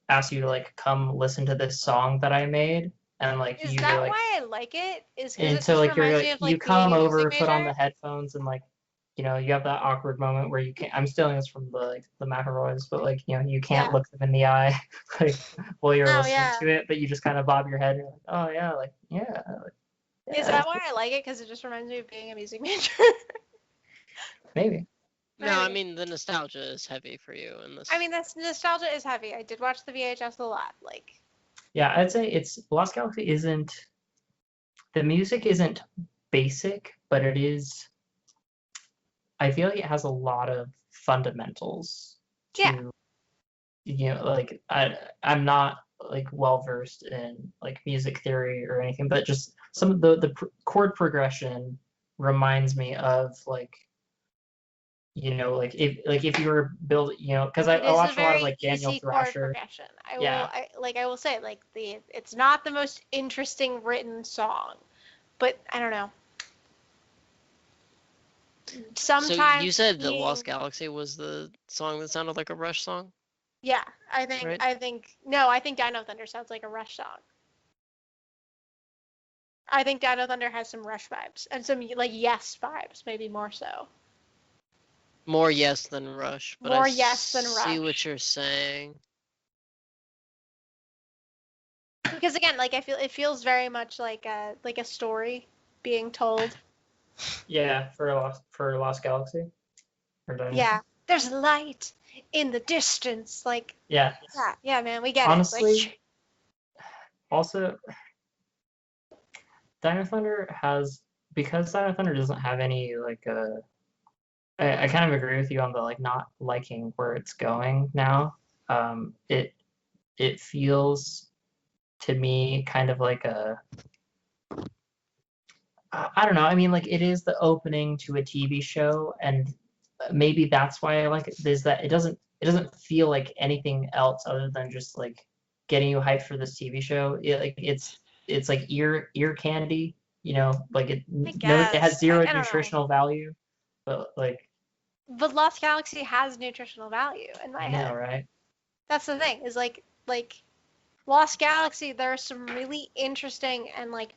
asks you to like come listen to this song that I made, and like Is you that like why I like it? Is because and it so just like you're reminds me like of you like being come a over, music put on major? the headphones, and like you have that awkward moment where you can't. I'm stealing this from the McElroys, but like you can't Yeah. look them in the eye like while you're Oh, listening yeah. to it, but you just kind of bob your head and you're like, oh yeah, like yeah. Like, Is yeah, that why I like it? Because it just reminds me of being a music major? maybe. No, I Maybe. mean the nostalgia is heavy for you in this. I mean, that's nostalgia is heavy. I did watch the VHS a lot. Like, Yeah, I'd say it's Lost Galaxy isn't the music isn't basic, but it is. I feel like it has a lot of fundamentals yeah. to like I'm not like well versed in like music theory or anything, but just some of the chord progression reminds me of like like if you were building because It I is a watch a lot of very like Daniel easy chord Thrasher. progression. Yeah. I will say, like it's not the most interesting written song, but I don't know. Sometimes So you said that being, Lost Galaxy was the song that sounded like a Rush song, yeah, right? I think Dino Thunder sounds like a Rush song. I think Dino Thunder has some Rush vibes and some like Yes vibes, maybe more so. More Yes than Rush, but I More Yes than see what Rush. you're saying. Because again, like I feel it feels very much like a story being told. Yeah, for Lost Galaxy. Or Dino. Yeah. There's light in the distance. Like, Yeah. yeah, man, we get Honestly, it. Like, also Dino Thunder has because Dino Thunder doesn't have any like I kind of agree with you on the like not liking where it's going now. It feels to me kind of like I don't know. I mean, like it is the opening to a TV show, and maybe that's why I like it. Is that it doesn't feel like anything else other than just like getting you hyped for this TV show. It's like ear candy, like I it has guess. zero I don't know. nutritional value, but like But Lost Galaxy has nutritional value in my I know, head. right? That's the thing, is like Lost Galaxy, there's some really interesting and like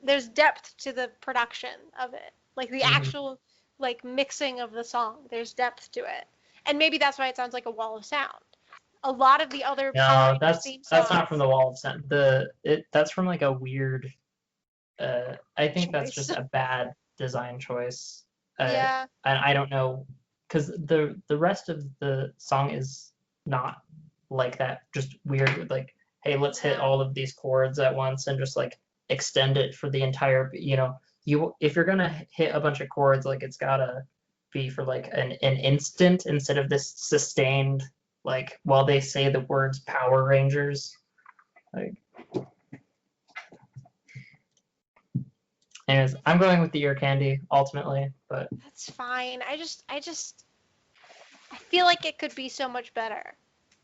there's depth to the production of it. Like the Mhm. actual like mixing of the song. There's depth to it. And maybe that's why it sounds like a wall of sound. A lot of the other Power No, Rangers theme that's not from songs. the Wall of Sound. That's from like a weird. I think that's Choice. just a bad design choice. Yeah. And I don't know, because the rest of the song is not like that. Just weird, like, hey, let's hit Yeah. all of these chords at once and just like extend it for the entire. If you're gonna hit a bunch of chords, like it's gotta be for like an instant instead of this sustained, like while they say the words Power Rangers. Like, anyways, I'm going with the ear candy ultimately, but That's fine. I feel like it could be so much better.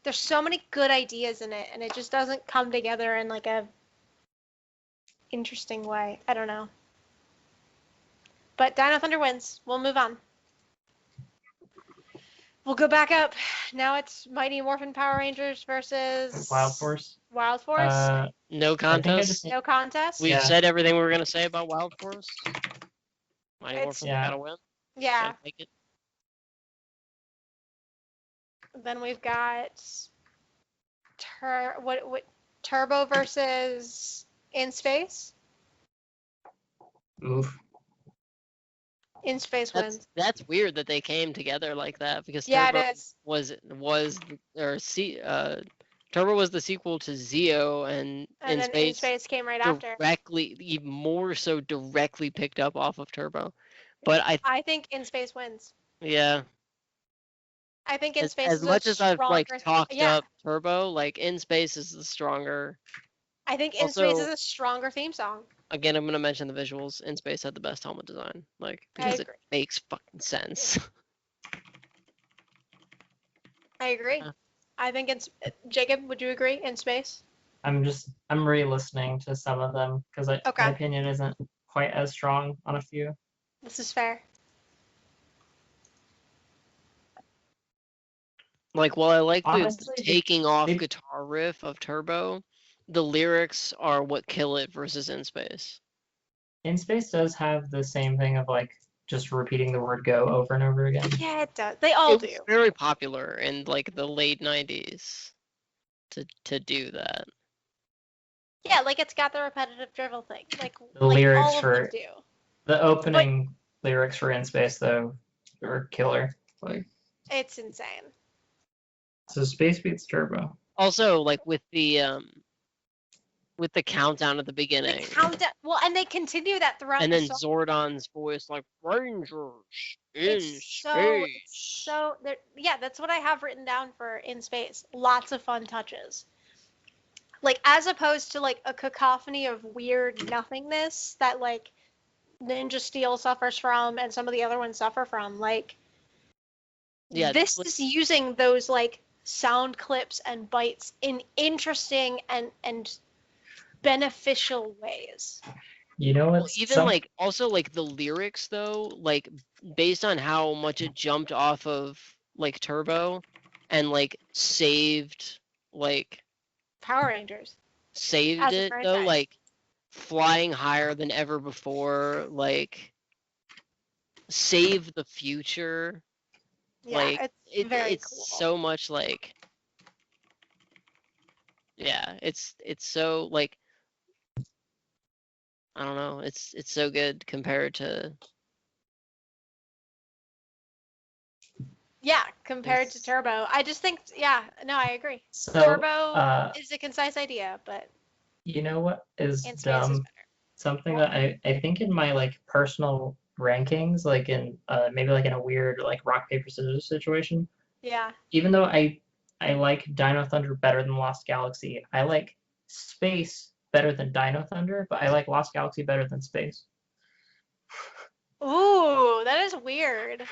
There's so many good ideas in it, and it just doesn't come together in like a interesting way. I don't know. But Dino Thunder wins. We'll move on. We'll go back up. Now it's Mighty Morphin Power Rangers versus Wild Force. Wild Force. No I think I contest. just No contest. We've Yeah. said everything we were gonna say about Wild Force. Mighty It's- Morphin Yeah. gotta win. Yeah. Gotta take it. Then we've got Turbo versus In Space. Oof. In Space wins. That's weird that they came together like that because Yeah, Turbo it is. Turbo was the sequel to Zeo, and And then In Space came right after. directly, even more so, directly picked up off of Turbo. But I think In Space wins. yeah, I think In Space as is much a as I've like stronger. talked Yeah, up Turbo, like In Space is the stronger. I think In Space Also, is a stronger theme song. again, I'm gonna mention the visuals. In Space had the best helmet design, like because it agree. makes fucking sense. I agree. Yeah. I think it's Jacob. Would you agree? In space. I'm re-listening to some of them because my Okay. opinion isn't quite as strong on a few. This is fair. Like, while I like the Honestly, taking off they- guitar riff of Turbo, the lyrics are what kill it versus In Space. In Space does have the same thing of like just repeating the word "go" over and over again. Yeah, it does. They all It do. was very popular in like the late 90s to do that. Yeah, like it's got the repetitive drivel thing. Like The like lyrics all of them for do. the opening lyrics for In Space though are killer. Like, It's insane. so Space beats Turbo. Also, like with the countdown at the The beginning, countdown. Well, and they continue that throughout and the then song. Zordon's voice like Rangers in It's space. so yeah, that's what I have written down for In Space. Lots of fun touches. Like as opposed to like a cacophony of weird nothingness that like Ninja Steel suffers from and some of the other ones suffer from. Like Yeah, this is using those like sound clips and bites in interesting and beneficial ways. You know Well, what's even like also like the lyrics though, like based on how much it jumped off of like Turbo and like saved Power Rangers. saved As a it though, franchise. like flying higher than ever before, like save the future. Yeah, Like it's very it's cool. so much like, yeah, it's so like, I don't know, it's so good compared to Yeah, compared to It's- Turbo. I just think, yeah, no, I agree. so Turbo is a concise idea, but you know what is In Space is dumb? better. Something that I think in my like personal rankings, like in maybe like in a weird like rock paper scissors situation, Yeah. even though I like Dino Thunder better than Lost Galaxy, I like Space better than Dino Thunder, but I like Lost Galaxy better than Space. Ooh, that is weird.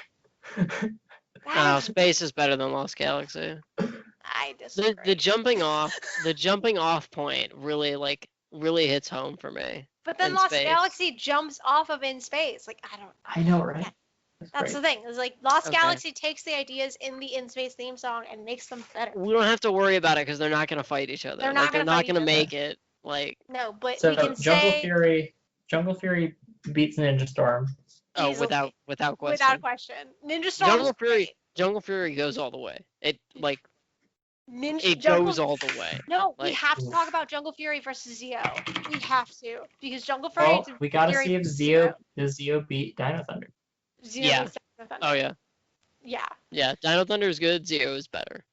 That is, Space is better than Lost Galaxy. I The disagree. jumping off point really hits home for me. But then in Lost Space. Galaxy jumps off of In Space. Like, I don't. I know, right? Yeah. That's the thing. Is like Lost Okay. Galaxy takes the ideas in the In Space theme song and makes them better. We don't have to worry about it because they're not gonna fight each other. They're not they're gonna not fight each gonna other. make it like. No, but So we can Jungle say Fury beats Ninja Storm. Oh, easily, without question. without question. Ninja Storm. Jungle Fury goes all the way. It like it Jungle, goes all the way. No, we Like- have to talk about Jungle Fury versus Zeo. We have to because Jungle Fury. Well, is we gotta Fury see if versus Zeo beat Dino Thunder. Zeo Yeah. beats Dino Thunder. Oh yeah, Yeah, yeah. Dino Thunder is good. Zeo is better.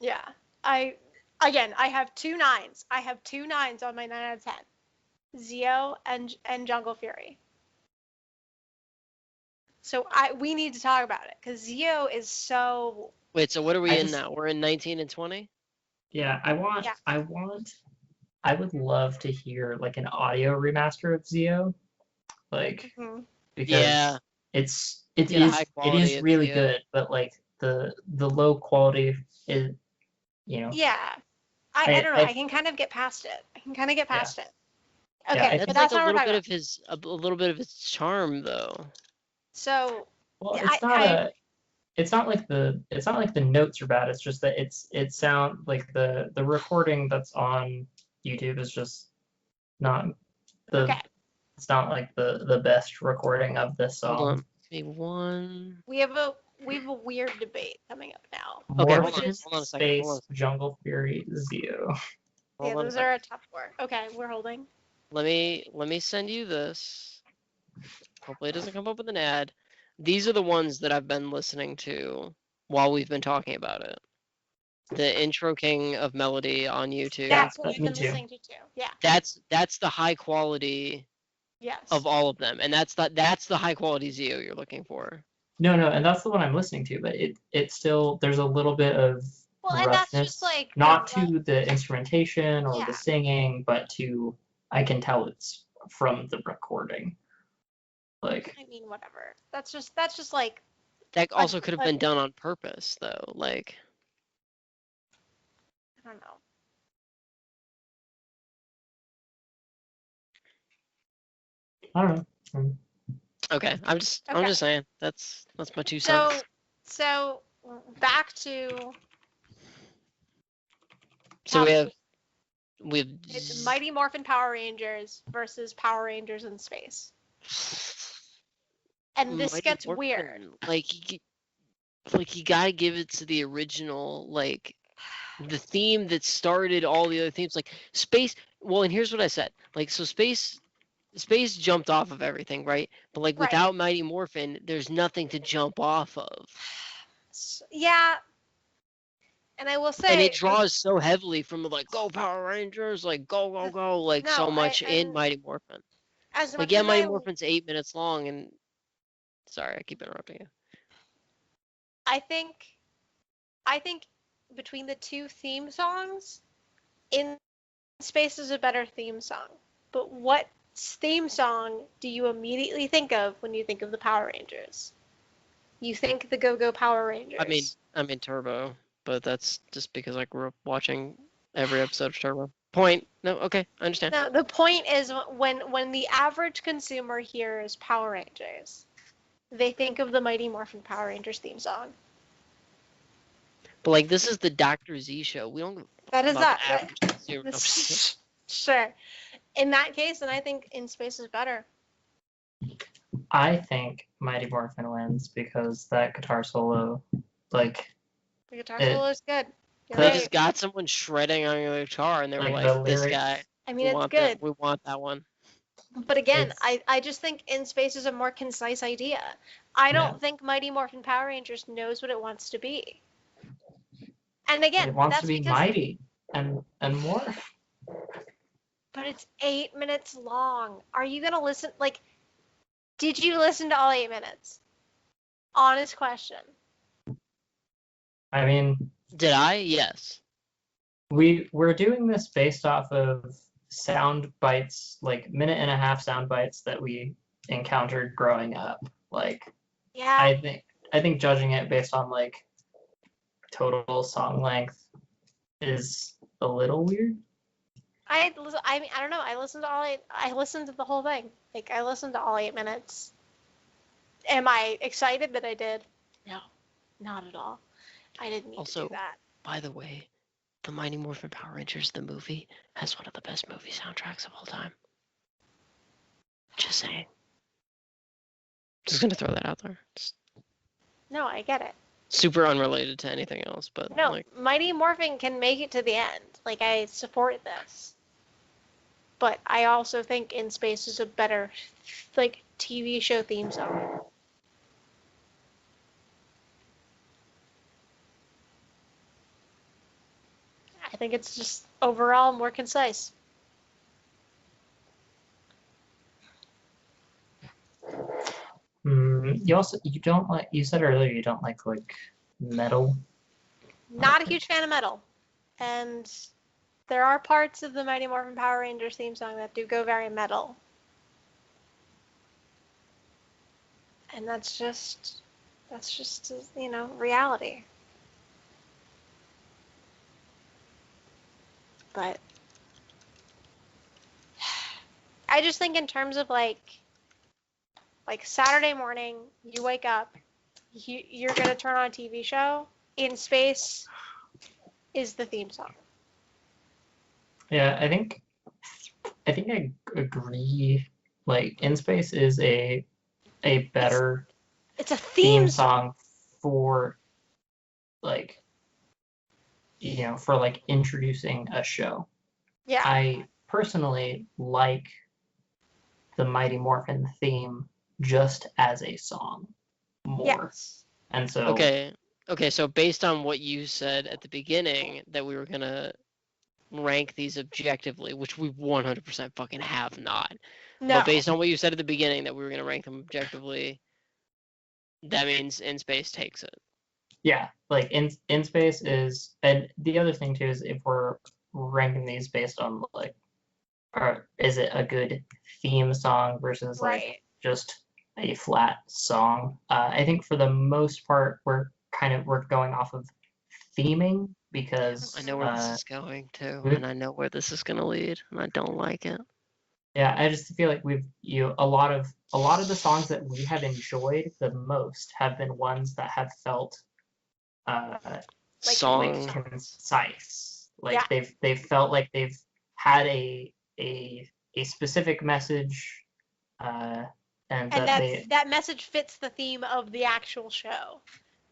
yeah. I have 2 9s. I have 2 9s on my 9 out of 10. Zeo and Jungle Fury. So we need to talk about it because Zeo is so. Wait, so what are we I in just- now? We're in 19 and 20. Yeah, I would love to hear like an audio remaster of Zeo, like Mhm. because Yeah. it Get a high is quality of really Zeo. good, but like the low quality is, Yeah. I don't know. I- I can kind of get past it. I can kind of get Yeah. past it. Yeah, Okay, I but think that's like not a what we're little talking bit about. of a little bit of its charm though. So well, Yeah, it's not it's not like the notes are bad. It's just that it sound like the recording that's on YouTube is just not okay, it's not like the best recording of this song. Hold on. Maybe one. we have a weird debate coming up now. Okay, Morphin, hold on a second, Space, hold on. Jungle Fury, Zeo. Hold Yeah, on a those second. are a top 4. Okay, we're holding. Let me send you this. Hopefully it doesn't come up with an ad. These are the ones that I've been listening to while we've been talking about it. The Intro King of Melody on YouTube. That's what me we've been too. listening to too. Yeah. That's the high quality Yes. of all of them, and that's the high quality Zeo you're looking for. No, and that's the one I'm listening to, but it still there's a little bit of Well, and that's roughness, just like not the to the instrumentation or Yeah. the singing, but to I can tell it's from the recording. Like I mean, whatever. That's just like That also could have like- been done on purpose, though. Like, I don't know. I don't know. Okay, I'm just saying that's my 2 So, cents. so back to So we have it's Mighty Morphin Power Rangers versus Power Rangers in space. And this Mighty gets Morphin, weird. you gotta give it to the original, like the theme that started all the other themes, like space. Well, and here's what I said, like, so space jumped off of everything, right? But like Right. without Mighty Morphin, there's nothing to jump off of. Yeah. And I will say, And it draws so heavily from like go Power Rangers, like go, like so much in Mighty Morphin. As Like, much yeah, as Mighty Morphin's 8 minutes long, and sorry, I keep interrupting you. I think between the two theme songs, In Space is a better theme song. But what theme song do you immediately think of when you think of the Power Rangers? You think the Go-Go Power Rangers. I mean Turbo, but that's just because I grew up watching every episode of Turbo. Point. No, okay, I understand. No, the point is when the average consumer hears Power Rangers, they think of the Mighty Morphin Power Rangers theme song. But like, this is the Dr. Z show. We don't. That is about that. the average consumer. Sure. In that case, then I think In Space is better. I think Mighty Morphin wins because that guitar solo, like, The guitar solo is good. They just got someone shredding on the guitar, and they were like, "This guy." I mean, it's good. We want that one. But again, I just think In Space is a more concise idea. I don't think Mighty Morphin Power Rangers knows what it wants to be. And again, it wants to be because, mighty and more. But it's 8 minutes long. Are you gonna listen? Like, did you listen to all 8 minutes? Honest question. I mean, did I? Yes. We're doing this based off of sound bites, like 1.5-minute sound bites that we encountered growing up. Like, yeah, I think judging it based on like total song length is a little weird. I mean, I don't know. I listened to the whole thing. Like, I listened to all 8 minutes. Am I excited that I did? No, not at all. I didn't need to do that. By the way, the Mighty Morphin Power Rangers, the movie, has one of the best movie soundtracks of all time. Just saying. Just gonna throw that out there. No, I get it. Super unrelated to anything else, but no, like, Mighty Morphin can make it to the end. Like, I support this. But I also think In Space is a better, like, TV show theme song. I think it's just overall more concise. You said earlier you don't like metal. Not a huge fan of metal. And there are parts of the Mighty Morphin Power Rangers theme song that do go very metal. And that's just reality. But I just think in terms of like Saturday morning, you wake up, you're going to turn on a TV show, In Space is the theme song. Yeah, I think I agree. Like, In Space is a better it's a theme song for for like introducing a show. Yeah. I personally like the Mighty Morphin theme just as a song more. Yes. And so Okay, so based on what you said at the beginning that we were gonna rank these objectively, which we 100% fucking have not. No. But based on what you said at the beginning that we were gonna rank them objectively, that means In Space takes it. Yeah, like In Space is, and the other thing too is if we're ranking these based on like, or is it a good theme song versus like just a flat song? I think for the most part we're going off of theming because I know where this is going too, we- and I know where this is going to lead, and I don't like it. yeah, I just feel like a lot of the songs that we have enjoyed the most have been ones that have felt Song. concise. Like Yeah. they've felt like they've had a specific message, and And that message fits the theme of the actual show,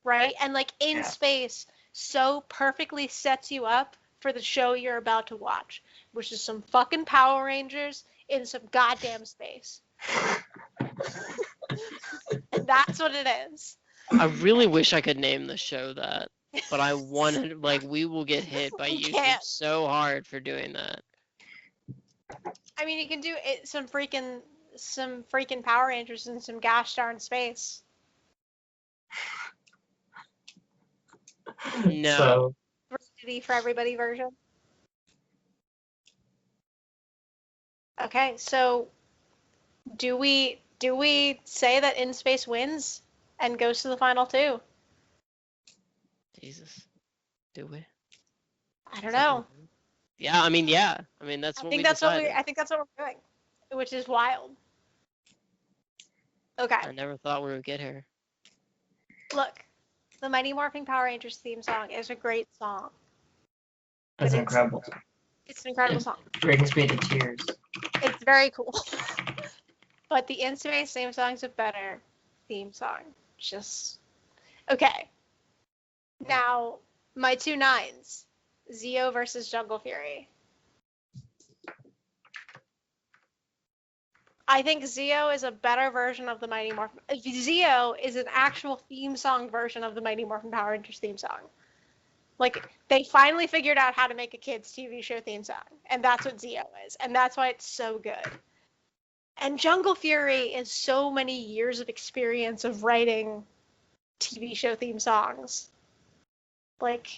right? And like In Yeah. Space so perfectly sets you up for the show you're about to watch, which is some fucking Power Rangers in some goddamn space. And that's what it is. I really wish I could name the show that, but I wanted, like, we will get hit by We YouTube can't. so hard for doing that. I mean, you can do it, some freaking Power Rangers in some gosh darn space. No. So City for everybody version. Okay, so do we say that In Space wins and goes to the final two? Jesus. Do we? I don't know. Yeah, I mean, yeah. I mean, that's I what think we that's decided. I think that's what we're doing, which is wild. Okay, I never thought we would get here. look, the Mighty Morphin Power Rangers theme song is a great song. that's But an incredible song. It's an incredible It song. brings me to tears. It's very cool. But the In Space theme song's a better theme song. Just okay. Now, my two nines, Zeo versus Jungle Fury. I think Zeo is a better version of the Mighty Morphin. Zeo is an actual theme song version of the Mighty Morphin Power Rangers theme song. Like, they finally figured out how to make a kids' TV show theme song, and that's what Zeo is, and that's why it's so good. And Jungle Fury is so many years of experience of writing TV show theme songs. Like,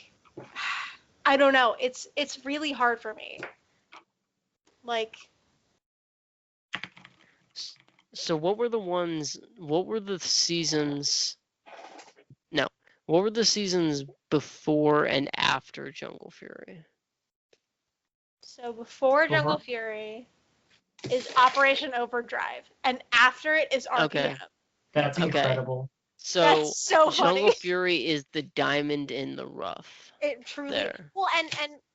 I don't know. It's really hard for me. Like, So what were the seasons? No. What were the seasons before and after Jungle Fury? so before Jungle Fury is Operation Overdrive, and after it is RPM. Okay. That's Okay. incredible. So That's so Jungle funny. Fury is the diamond in the rough. It truly. There. Well, and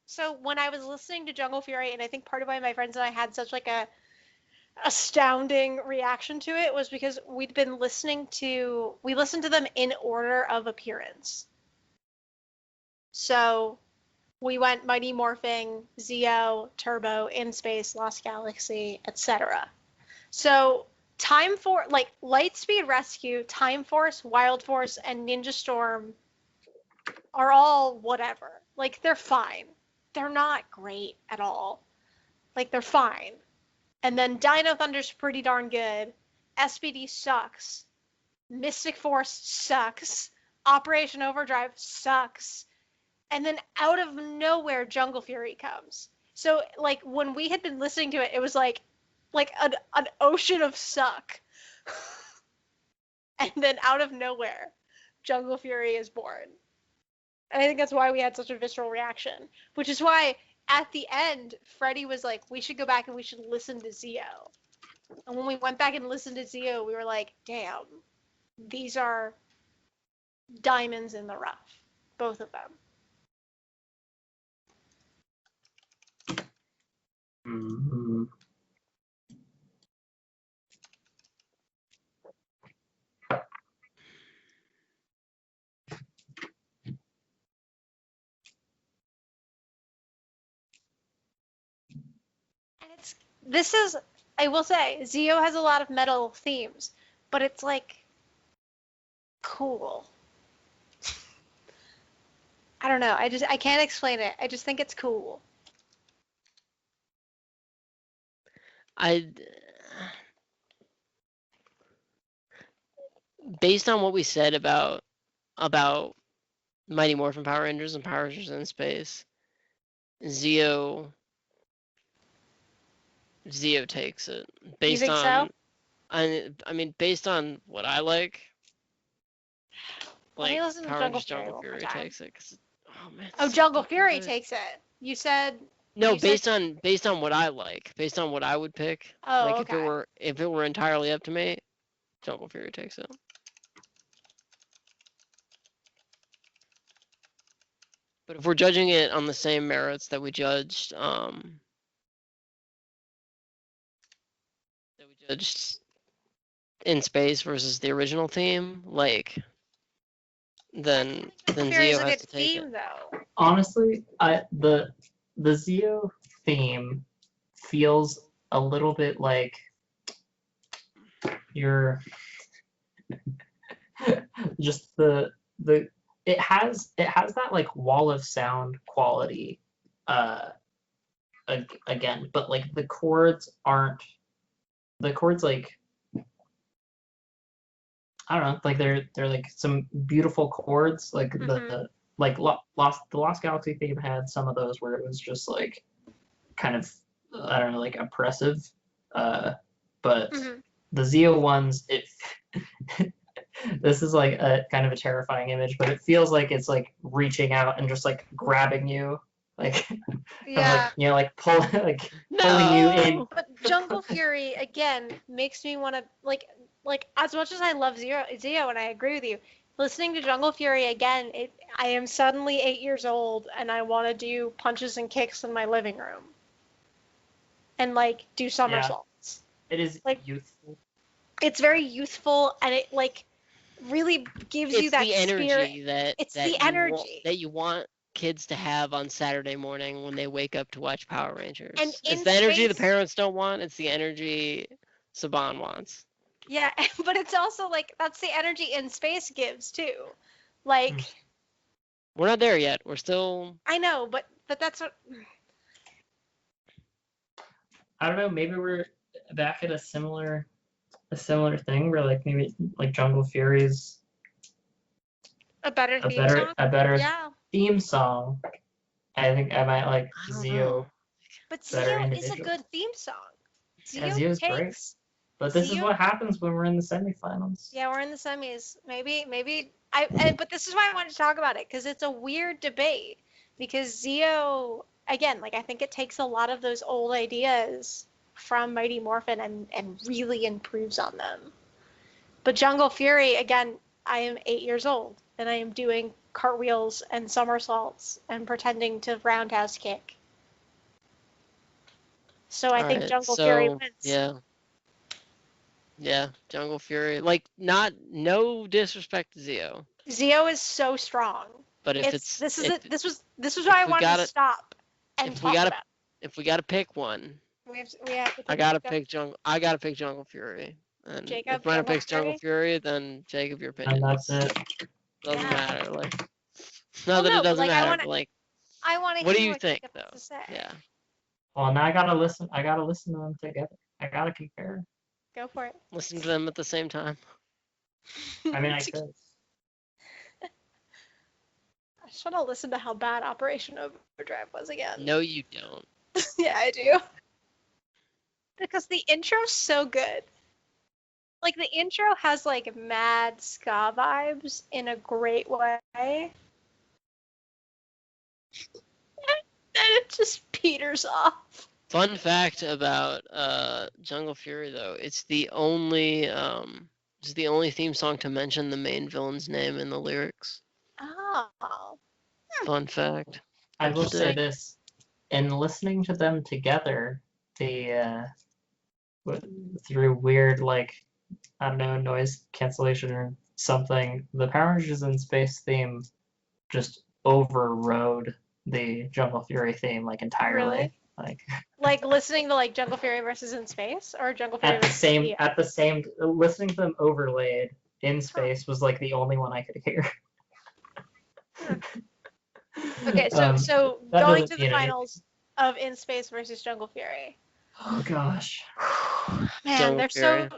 so when I was listening to Jungle Fury, and I think part of why my friends and I had such like a astounding reaction to it was because we listened to them in order of appearance. So we went Mighty Morphing, Zeo, Turbo, In Space, Lost Galaxy, etc. So Lightspeed Rescue, Time Force, Wild Force, and Ninja Storm are all whatever. Like, they're fine. They're not great at all. Like, they're fine. And then Dino Thunder's pretty darn good. SPD sucks. Mystic Force sucks. Operation Overdrive sucks. And then out of nowhere, Jungle Fury comes. So, like, when we had been listening to it, it was like an ocean of suck. And then out of nowhere, Jungle Fury is born. And I think that's why we had such a visceral reaction. Which is why, at the end, Freddie was like, we should go back and we should listen to Zeo. And when we went back and listened to Zeo, we were like, damn, these are diamonds in the rough. Both of them. Mm-hmm. And I will say, Zeo has a lot of metal themes, but it's like cool. I don't know. I can't explain it. I just think it's cool. Based on what we said about Mighty Morphin Power Rangers and Power Rangers in Space, Zeo takes it. Based think on so? I mean, based on what I like Let me listen to Power Jungle Rangers Fury Jungle one more Fury time. takes it. 'Cause, oh Oh man. Oh, so Jungle fucking Fury good. takes it. You said. No, you said- based on what I like, based on what I would pick. Oh, Like okay. if it were entirely up to me, Jungle Fury takes it. But if we're judging it on the same merits that we judged In Space versus the original theme, like then Jungle Fury is Zio a has good to take theme, it. though. Honestly, the Zio theme feels a little bit like you're just the it has that like wall of sound quality again, but like the chords like I don't know, like they're like some beautiful chords, like the like the Lost Galaxy theme had some of those where it was just like kind of I don't know, like oppressive, but the Zio ones, it this is like a kind of a terrifying image, but it feels like it's like reaching out and just like grabbing you, like Yeah. like, you know, like pulling you in. But Jungle Fury again makes me want to like as much as I love Zio, and I agree with you. Listening to Jungle Fury again, I am suddenly 8 years old and I want to do punches and kicks in my living room and like do somersaults. It is like youthful. It's very youthful and it like really gives you It's that the energy spirit. It's the energy that you want kids to have on Saturday morning when they wake up to watch Power Rangers. And It's in the energy the space- parents don't want. It's the energy Saban wants. Yeah, but it's also like that's the energy In Space gives too. Like We're not there yet. We're still. I know, but that's what. I don't know. Maybe we're back at a similar thing where like maybe like Jungle Fury's A better a theme better song? a better Yeah. theme song. I think I might like I don't Zio. know. But better Zio is a individual. good theme song. Yeah, Zio's great. takes. But this is Zio- what happens when we're in the semifinals. Yeah, we're in the semis. Maybe but this is why I wanted to talk about it because it's a weird debate because Zio again, like I think it takes a lot of those old ideas from Mighty Morphin and really improves on them. But Jungle Fury, again, I am 8 years old and I am doing cartwheels and somersaults and pretending to roundhouse kick. So I think Jungle Fury wins. Yeah, Jungle Fury. Like no disrespect to Zio. Zio is so strong. But if this was why I wanted to stop and talk about it. If we gotta pick one, We have to pick I gotta pick Jungle Fury. And Jacob, if Brenna picks Jungle Fury, then Jacob, your opinion. And that's it. Doesn't matter. Like, Well, not that no, it doesn't like, matter. But like, I want to what do hear you what think, Jacob though? has to say. Yeah. Well, now I gotta listen to them together. I gotta compare. Go for it. Listen to them at the same time. I mean, I could. I just want to listen to how bad Operation Overdrive was again. No, you don't. Yeah, I do. Because the intro's so good. Like, the intro has, like, mad ska vibes in a great way. And it just peters off. Fun fact about Jungle Fury, though, it's the only theme song to mention the main villain's name in the lyrics. Oh. Fun fact. I will say this: in listening to them together, through weird like I don't know noise cancellation or something, the Power Rangers in Space theme just overrode the Jungle Fury theme like entirely. Really? Like listening to like Jungle Fury versus In Space or Jungle Fury at the versus same listening to them overlaid in Space was like the only one I could hear. Okay, so going to the finals of In Space versus Jungle Fury. Oh gosh. Man, Jungle they're Fury. so.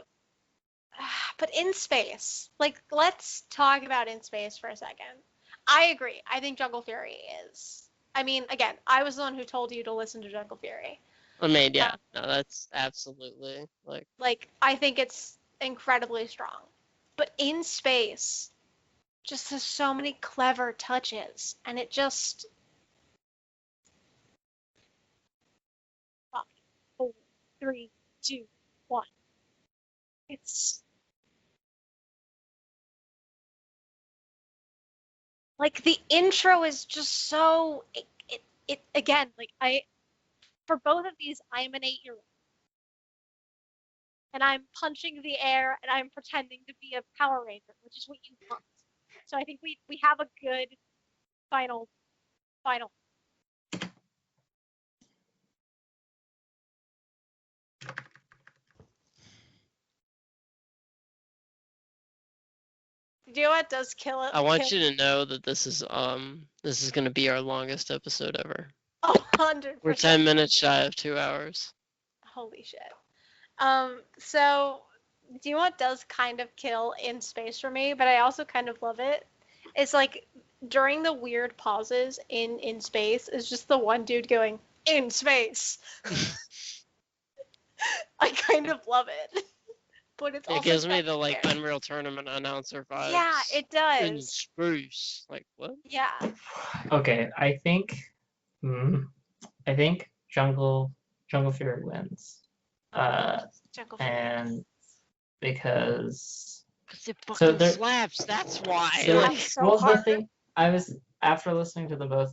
But In Space, like, let's talk about In Space for a second. I agree. I think Jungle Fury is. I mean, again, I was the one who told you to listen to Jungle Fury. I mean, yeah, no, that's absolutely like I think it's incredibly strong. But In Space, just has so many clever touches, and it just 5, 4, 3, 2, 1. It's like the intro is just so it again, like for both of these, I'm an 8-year-old. And I'm punching the air and I'm pretending to be a Power Ranger, which is what you want. So I think we have a good final. Do you know what does kill it? I want you to know that this is going to be our longest episode ever. 100%. We're 10 minutes shy of 2 hours. Holy shit. So do you know what does kind of kill in space for me, but I also kind of love it? It's like during the weird pauses in space, is just the one dude going, in space. I kind of love it. But it's It also gives me kind the of like weird. Unreal Tournament announcer vibes. Yeah, it In does. space. Like what? Yeah. Okay, I think Jungle Fury wins. Jungle Fury. And because Because it So fucking there- slaps. That's why. so, Yeah. Like, so well, hard. the thing I was after listening to them both,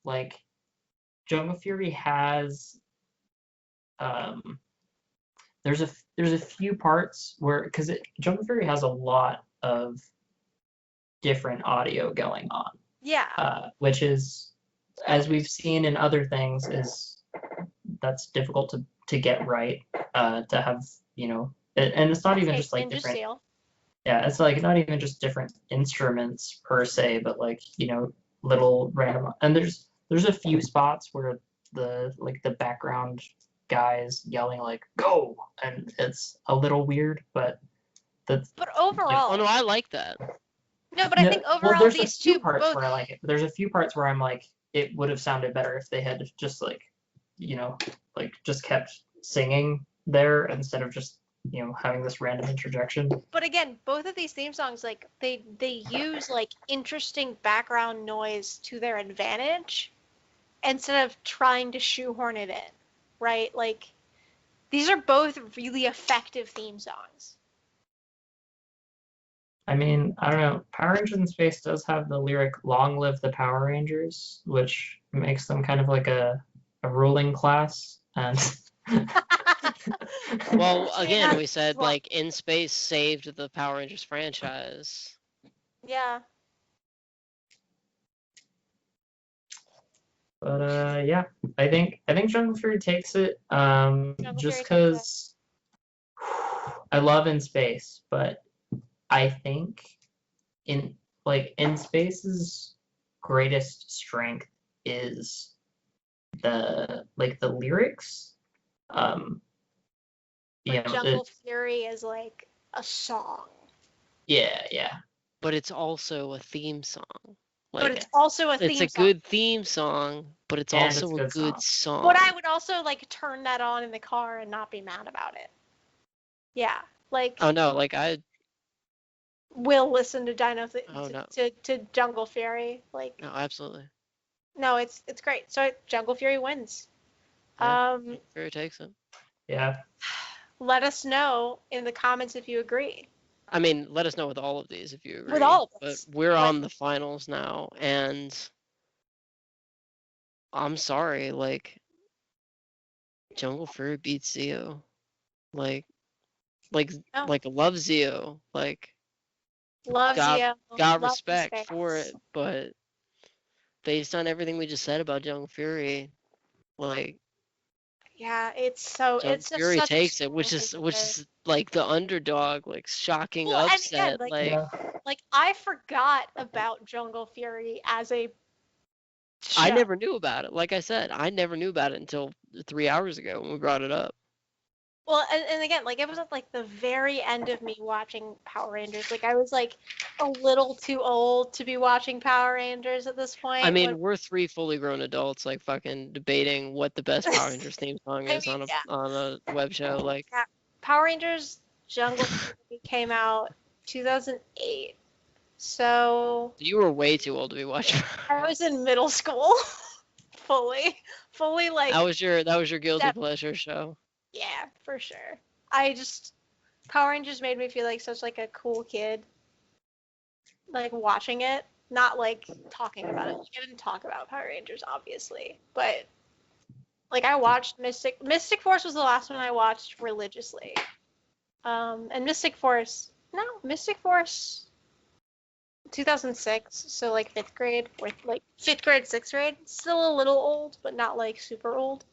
like Jungle Fury has there's a few parts where because Jungle Fury has a lot of different audio going on, Yeah. which is, as we've seen in other things, that's difficult to get right, to have, and it's not even just like Ninja different. Steel. Yeah, it's like not even just different instruments per se, but like, little random, and there's a few spots where the background guys yelling like go, and it's a little weird, but that's But overall, oh no, I like that. no, but I think well, overall there's these a few two parts both. where I like it. There's a few parts where I'm like, it would have sounded better if they had just like just kept singing there instead of just having this random interjection. But again, both of these theme songs, like they use like interesting background noise to their advantage instead of trying to shoehorn it in, right? Like these are both really effective theme songs. I mean, I don't know. Power Rangers in Space does have the lyric "Long live the Power Rangers," which makes them kind of like a ruling class. And Well, again, Yeah, we said well- like In Space saved the Power Rangers franchise. Yeah. But yeah, I think Jungle Fury takes it. Fury Just takes because I love In Space, but I think In Space's greatest strength is the lyrics. But Jungle Fury is like a song. Yeah. But it's also a theme song. But Like it's also a theme it's a song. good theme song, but it's And also it's a a good good song. But I would also like turn that on in the car and not be mad about it. Yeah. Like Oh no, like I will listen to Dino Oh, no. to Jungle Fury. Like no, absolutely. no, it's great. So Jungle Fury wins. Yeah. Fury takes it. Yeah. Let us know in the comments if you agree. I mean, let us know with all of these if you agree. With all of But us. we're But- on the finals now, and I'm sorry, like Jungle Fury beats Zeo. Like No. like love Zeo. Like Love got Zio. got love respect Space. for it, but based on everything we just said about Jungle Fury, like Yeah, it's so Jungle it's just Fury such a takes it, which strong is like the underdog, like shocking Well, and upset. again, like Yeah. like I forgot about Jungle Fury as a show. I never knew about it. Like I said, I never knew about it until 3 hours ago when we brought it up. Well, and again, like it was at like the very end of me watching Power Rangers. Like I was like a little too old to be watching Power Rangers at this point. I mean, when- we're 3 fully grown adults, like fucking debating what the best Power Rangers theme song I is mean, yeah. on a web show. Like, Power Rangers Jungle Fury came out 2008. So You were way too old to be watching. I was in middle school, fully like That was your guilty That- pleasure show. yeah, for sure. Power Rangers made me feel like such like a cool kid, like watching it, not like talking about it. Like, I didn't talk about Power Rangers, obviously, but like I watched Mystic Force was the last one I watched religiously. And Mystic Force 2006, so like 5th grade, or like 5th grade, 6th grade, still a little old, but not like super old.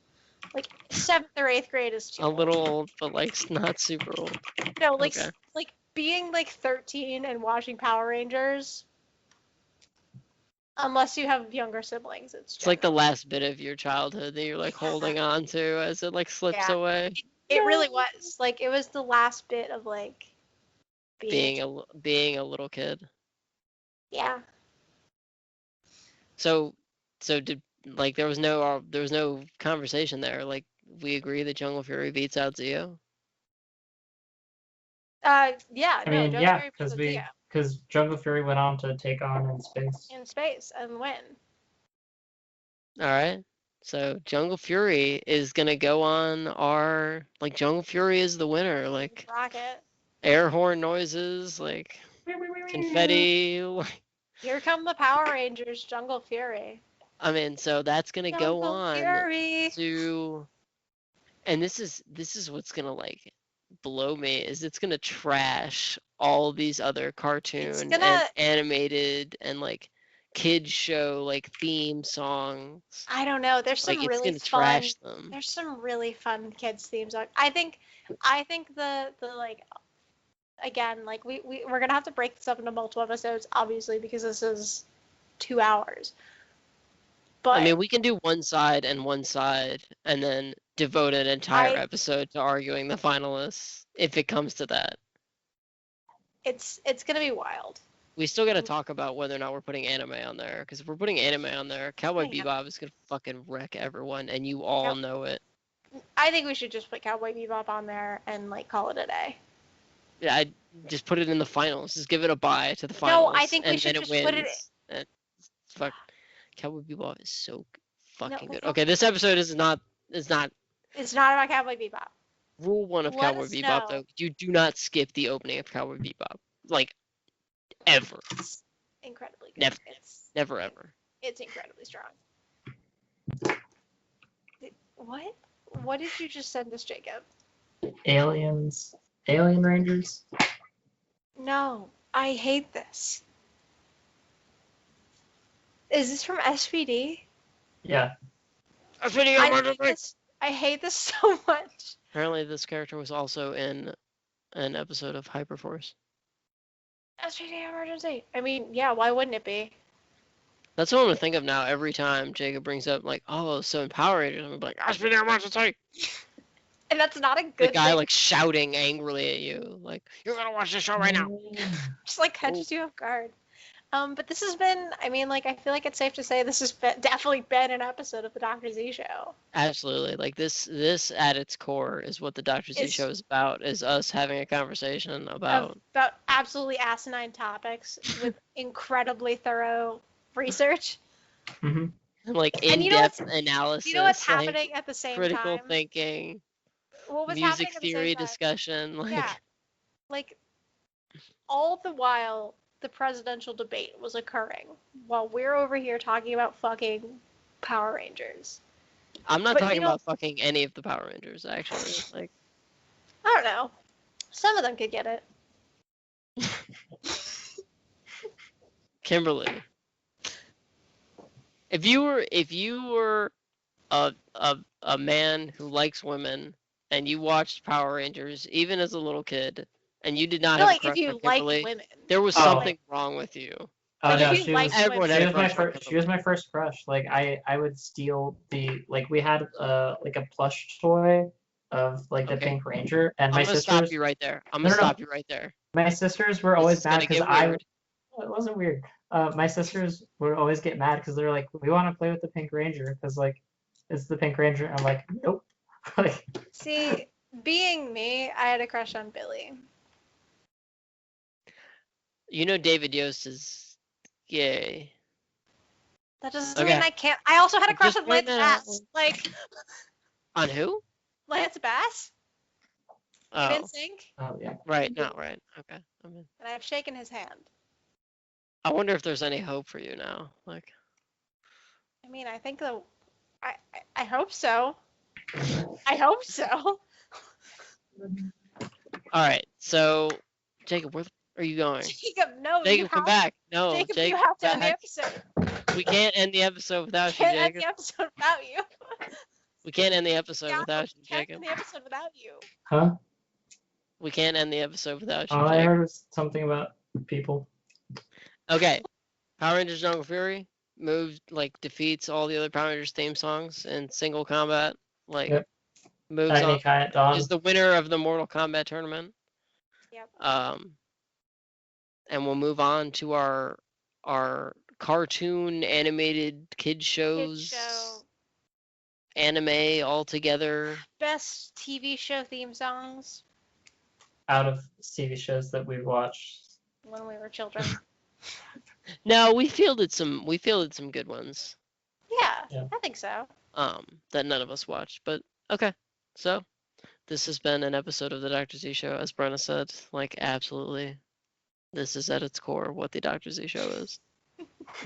Like 7th or 8th grade is too A old. little old, but like not super old. No, like Okay. like being like 13 and watching Power Rangers, unless you have younger siblings, It's like the last bit of your childhood that you're like holding on to as it like slips Yeah. away. It really was. Like it was the last bit of like Being a little kid. yeah. So did like there was no conversation there. Like we agree that Jungle Fury beats out Zeo. Yeah. I No, mean, Joe yeah, Fury plays with Zeo because Jungle Fury went on to take on in space. in space and win. All right. So Jungle Fury is gonna go on our like Jungle Fury is the winner. Like Rocket. air horn noises, like confetti. Like, Here come the Power Rangers, Jungle Fury. I mean, so that's gonna go Jungle on Fury. to, and this is what's gonna like blow me is it's gonna trash all these other cartoon gonna- and animated and like kids show like theme songs. I don't know. There's some Like it's really gonna fun. trash them. There's some really fun kids themes. I think the like again like we're gonna have to break this up into multiple episodes, obviously, because this is 2 hours. But I mean, we can do one side and then devote an entire episode to arguing the finalists if it comes to that. it's gonna be wild. We still got to talk about whether or not we're putting anime on there, because if we're putting anime on there, Cowboy Yeah. Bebop is gonna fucking wreck everyone, and you all know it. I think we should just put Cowboy Bebop on there and like call it a day. Yeah, I just put it in the finals. Just give it a bye to the finals. No, I think we and should then just it put it. wins. And fuck, Cowboy Bebop is so fucking No, good. fuck- Okay, this episode is not It's not about Cowboy Bebop. rule one of Let Cowboy us Bebop know. though. You do not skip the opening of Cowboy Bebop, like ever, It's incredibly good. Never. It's never ever. it's incredibly strong. What? What did you just send us, Jacob? Alien Rangers. No, I hate this. Is this from SPD? Yeah. I hate this so much. Apparently, this character was also in an episode of Hyperforce. SPD emergency. I mean, yeah, why wouldn't it be? That's what I'm gonna think of now every time Jacob brings up like, oh, so in Power Rangers, I'm gonna be like, SPD emergency. And that's not a The good guy thing. like shouting angrily at you, like, you're gonna watch this show right now. Just like catches you off guard. But this has been, I mean, like, I feel like it's safe to say this has definitely been an episode of the Dr. Z show. Absolutely, like this at its core is what the Dr. Z show is about. Is us having a conversation about Absolutely asinine topics with incredibly thorough research. Mm-hmm. like And you know in-depth analysis. You know what's like, happening at the same critical time? thinking, What was music happening at the theory same time? discussion. Like, Yeah. Like, all the while, the presidential debate was occurring while we're over here talking about fucking Power Rangers. I'm not But talking you know- about fucking any of the Power Rangers, actually. Like, I don't know. Some of them could get it. Kimberly, if you were a man who likes women and you watched Power Rangers even as a little kid and you did I not feel have like a if crush you on like Kimberly, women. there was Oh. something wrong with you. Oh Like, no, if you like Everyone women- had a crush on she Kimberly. was my first crush. Like I would steal we had like a plush toy of like the Okay. Pink Ranger, and I'm my gonna stop sisters you right there. I'm No, gonna no, no. stop you right there. my sisters were This always is mad gonna because get I weird. it wasn't weird. My sisters would always get mad because they're like, we want to play with the Pink Ranger because like it's the Pink Ranger. I'm like, nope. Like, See, being me, I had a crush on Billy. You know David Yost is gay. That doesn't Okay. mean I can't. I also had a I'm crush just on Lance pointing that out. Bass. Like, On who? Lance Bass? Oh, NSYNC? Oh yeah. right. No, right. Okay. And I've shaken his hand. I wonder if there's any hope for you now. Like, I mean, I think I hope so. I hope so. all right. So, Jacob, where are you going? Jacob, no, you Jacob, come have, back. No, Jacob, Jacob, you have to come end the back. episode. We can't end the episode without you, Can't end Jacob. the episode without you. We can't end the episode Yeah, without you, can't Jacob. end the episode without you. Huh? We can't end the episode without you, All I Jacob. heard was something about people. Okay. Power Rangers Jungle Fury defeats all the other Power Rangers theme songs in single combat. Like, Yep. moves Tiny on. Kai at Dawn. Is the winner of the Mortal Kombat tournament. Yep. And we'll move on to our cartoon animated kid shows. Kid show. Anime all together. Best TV show theme songs Out of TV shows that we watched. when we were children. No, we fielded some good ones. Yeah, I think so. That none of us watched, but okay. So this has been an episode of the Dr. Z Show, as Brenna said. Like, absolutely, this is at its core what the Dr. Z Show is.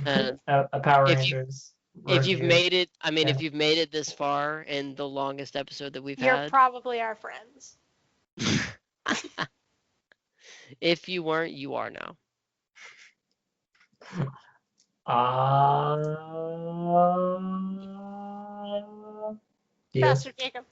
And A Power if you- Rangers. if you've review. made it, I mean, Yeah. if you've made it this far in the longest episode that we've You're had, probably our friends. if you weren't, you are now. Deal. Faster, Jacob.